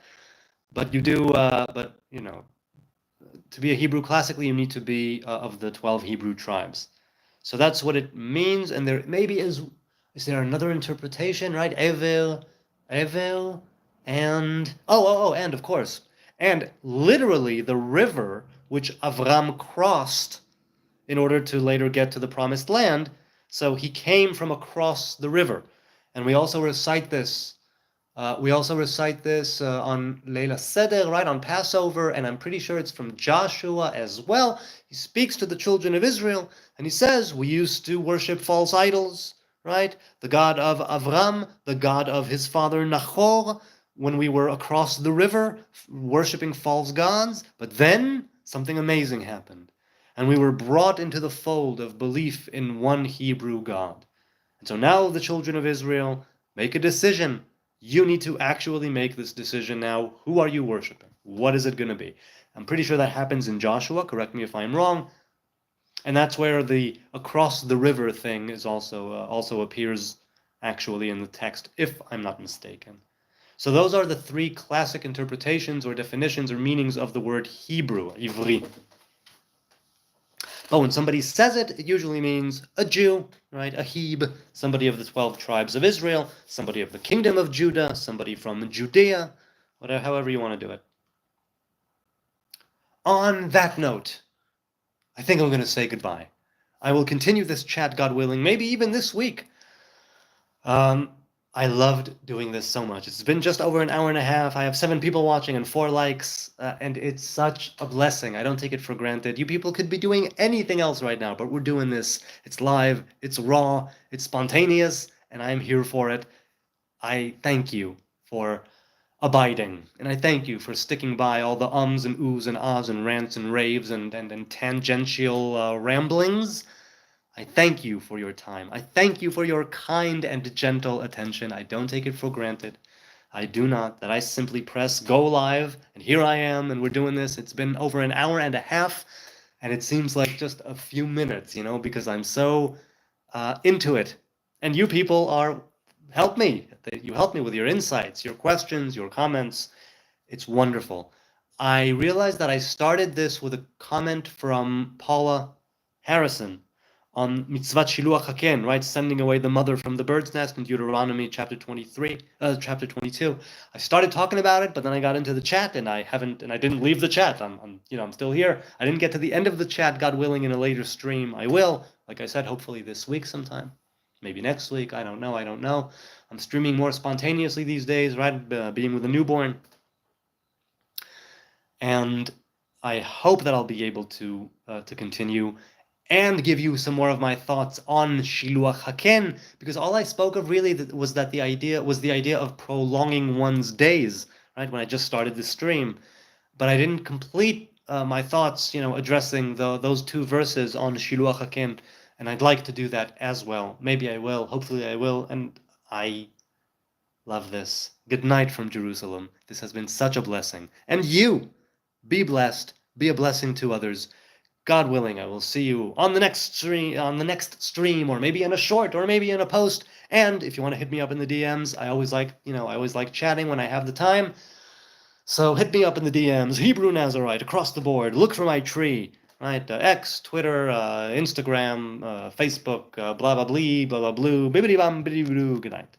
but you do, to be a Hebrew classically, you need to be of the 12 Hebrew tribes. So that's what it means, and there maybe is there another interpretation, right? Evel, and and of course, and literally the river which Avram crossed in order to later get to the promised land. So he came from across the river, and we also recite this. On Leila Seder, right, on Passover, and I'm pretty sure it's from Joshua as well. He speaks to the children of Israel, and he says, we used to worship false idols, right? The God of Avram, the God of his father Nachor, when we were across the river, worshiping false gods. But then something amazing happened, and we were brought into the fold of belief in one Hebrew God. And so now the children of Israel make a decision. You need to actually make this decision now. Who are you worshiping? What is it going to be? I'm pretty sure that happens in Joshua. Correct me if I'm wrong. And that's where the across the river thing is also appears actually in the text, if I'm not mistaken. So those are the 3 classic interpretations or definitions or meanings of the word Hebrew, Ivri. But when somebody says it, it usually means a Jew, right? A Heb, somebody of the 12 tribes of Israel, somebody of the kingdom of Judah, somebody from Judea, whatever, however you want to do it. On that note, I think I'm going to say goodbye. I will continue this chat, God willing, maybe even this week. I loved doing this so much. It's been just over an hour and a half. I have 7 people watching and 4 likes, and it's such a blessing. I don't take it for granted. You people could be doing anything else right now, but we're doing this. It's live, it's raw, it's spontaneous, and I'm here for it. I thank you for abiding, and I thank you for sticking by all the ums and oohs and ahs and rants and raves and tangential ramblings. I thank you for your time. I thank you for your kind and gentle attention. I don't take it for granted. I do not. That I simply press go live, and here I am, and we're doing this. It's been over an hour and a half, and it seems like just a few minutes, because I'm so into it. And you people help me. You help me with your insights, your questions, your comments. It's wonderful. I realized that I started this with a comment from Paula Harrison on Mitzvat Shiluach Haken, right? Sending away the mother from the bird's nest in Deuteronomy chapter 23, chapter 22. I started talking about it, but then I got into the chat and I didn't leave the chat. I'm still here. I didn't get to the end of the chat, God willing, in a later stream. I will, like I said, hopefully this week sometime. Maybe next week. I don't know. I'm streaming more spontaneously these days, right? Being with a newborn. And I hope that I'll be able to continue and give you some more of my thoughts on Shiluach Haken, because all I spoke of really was the idea of prolonging one's days, right? When I just started the stream, but I didn't complete my thoughts, addressing those 2 verses on Shiluach Haken, and I'd like to do that as well. Maybe I will. Hopefully I will. And I love this. Good night from Jerusalem. This has been such a blessing. And you, be blessed. Be a blessing to others. God willing, I will see you on the next stream, or maybe in a short, or maybe in a post. And if you want to hit me up in the DMs, I always like chatting when I have the time. So hit me up in the DMs, Hebrew Nazarite, across the board. Look for my tree, right? X, Twitter, Instagram, Facebook, blah blah blee, blah blah blue, bibbidi bam bibbidi blue. Good night.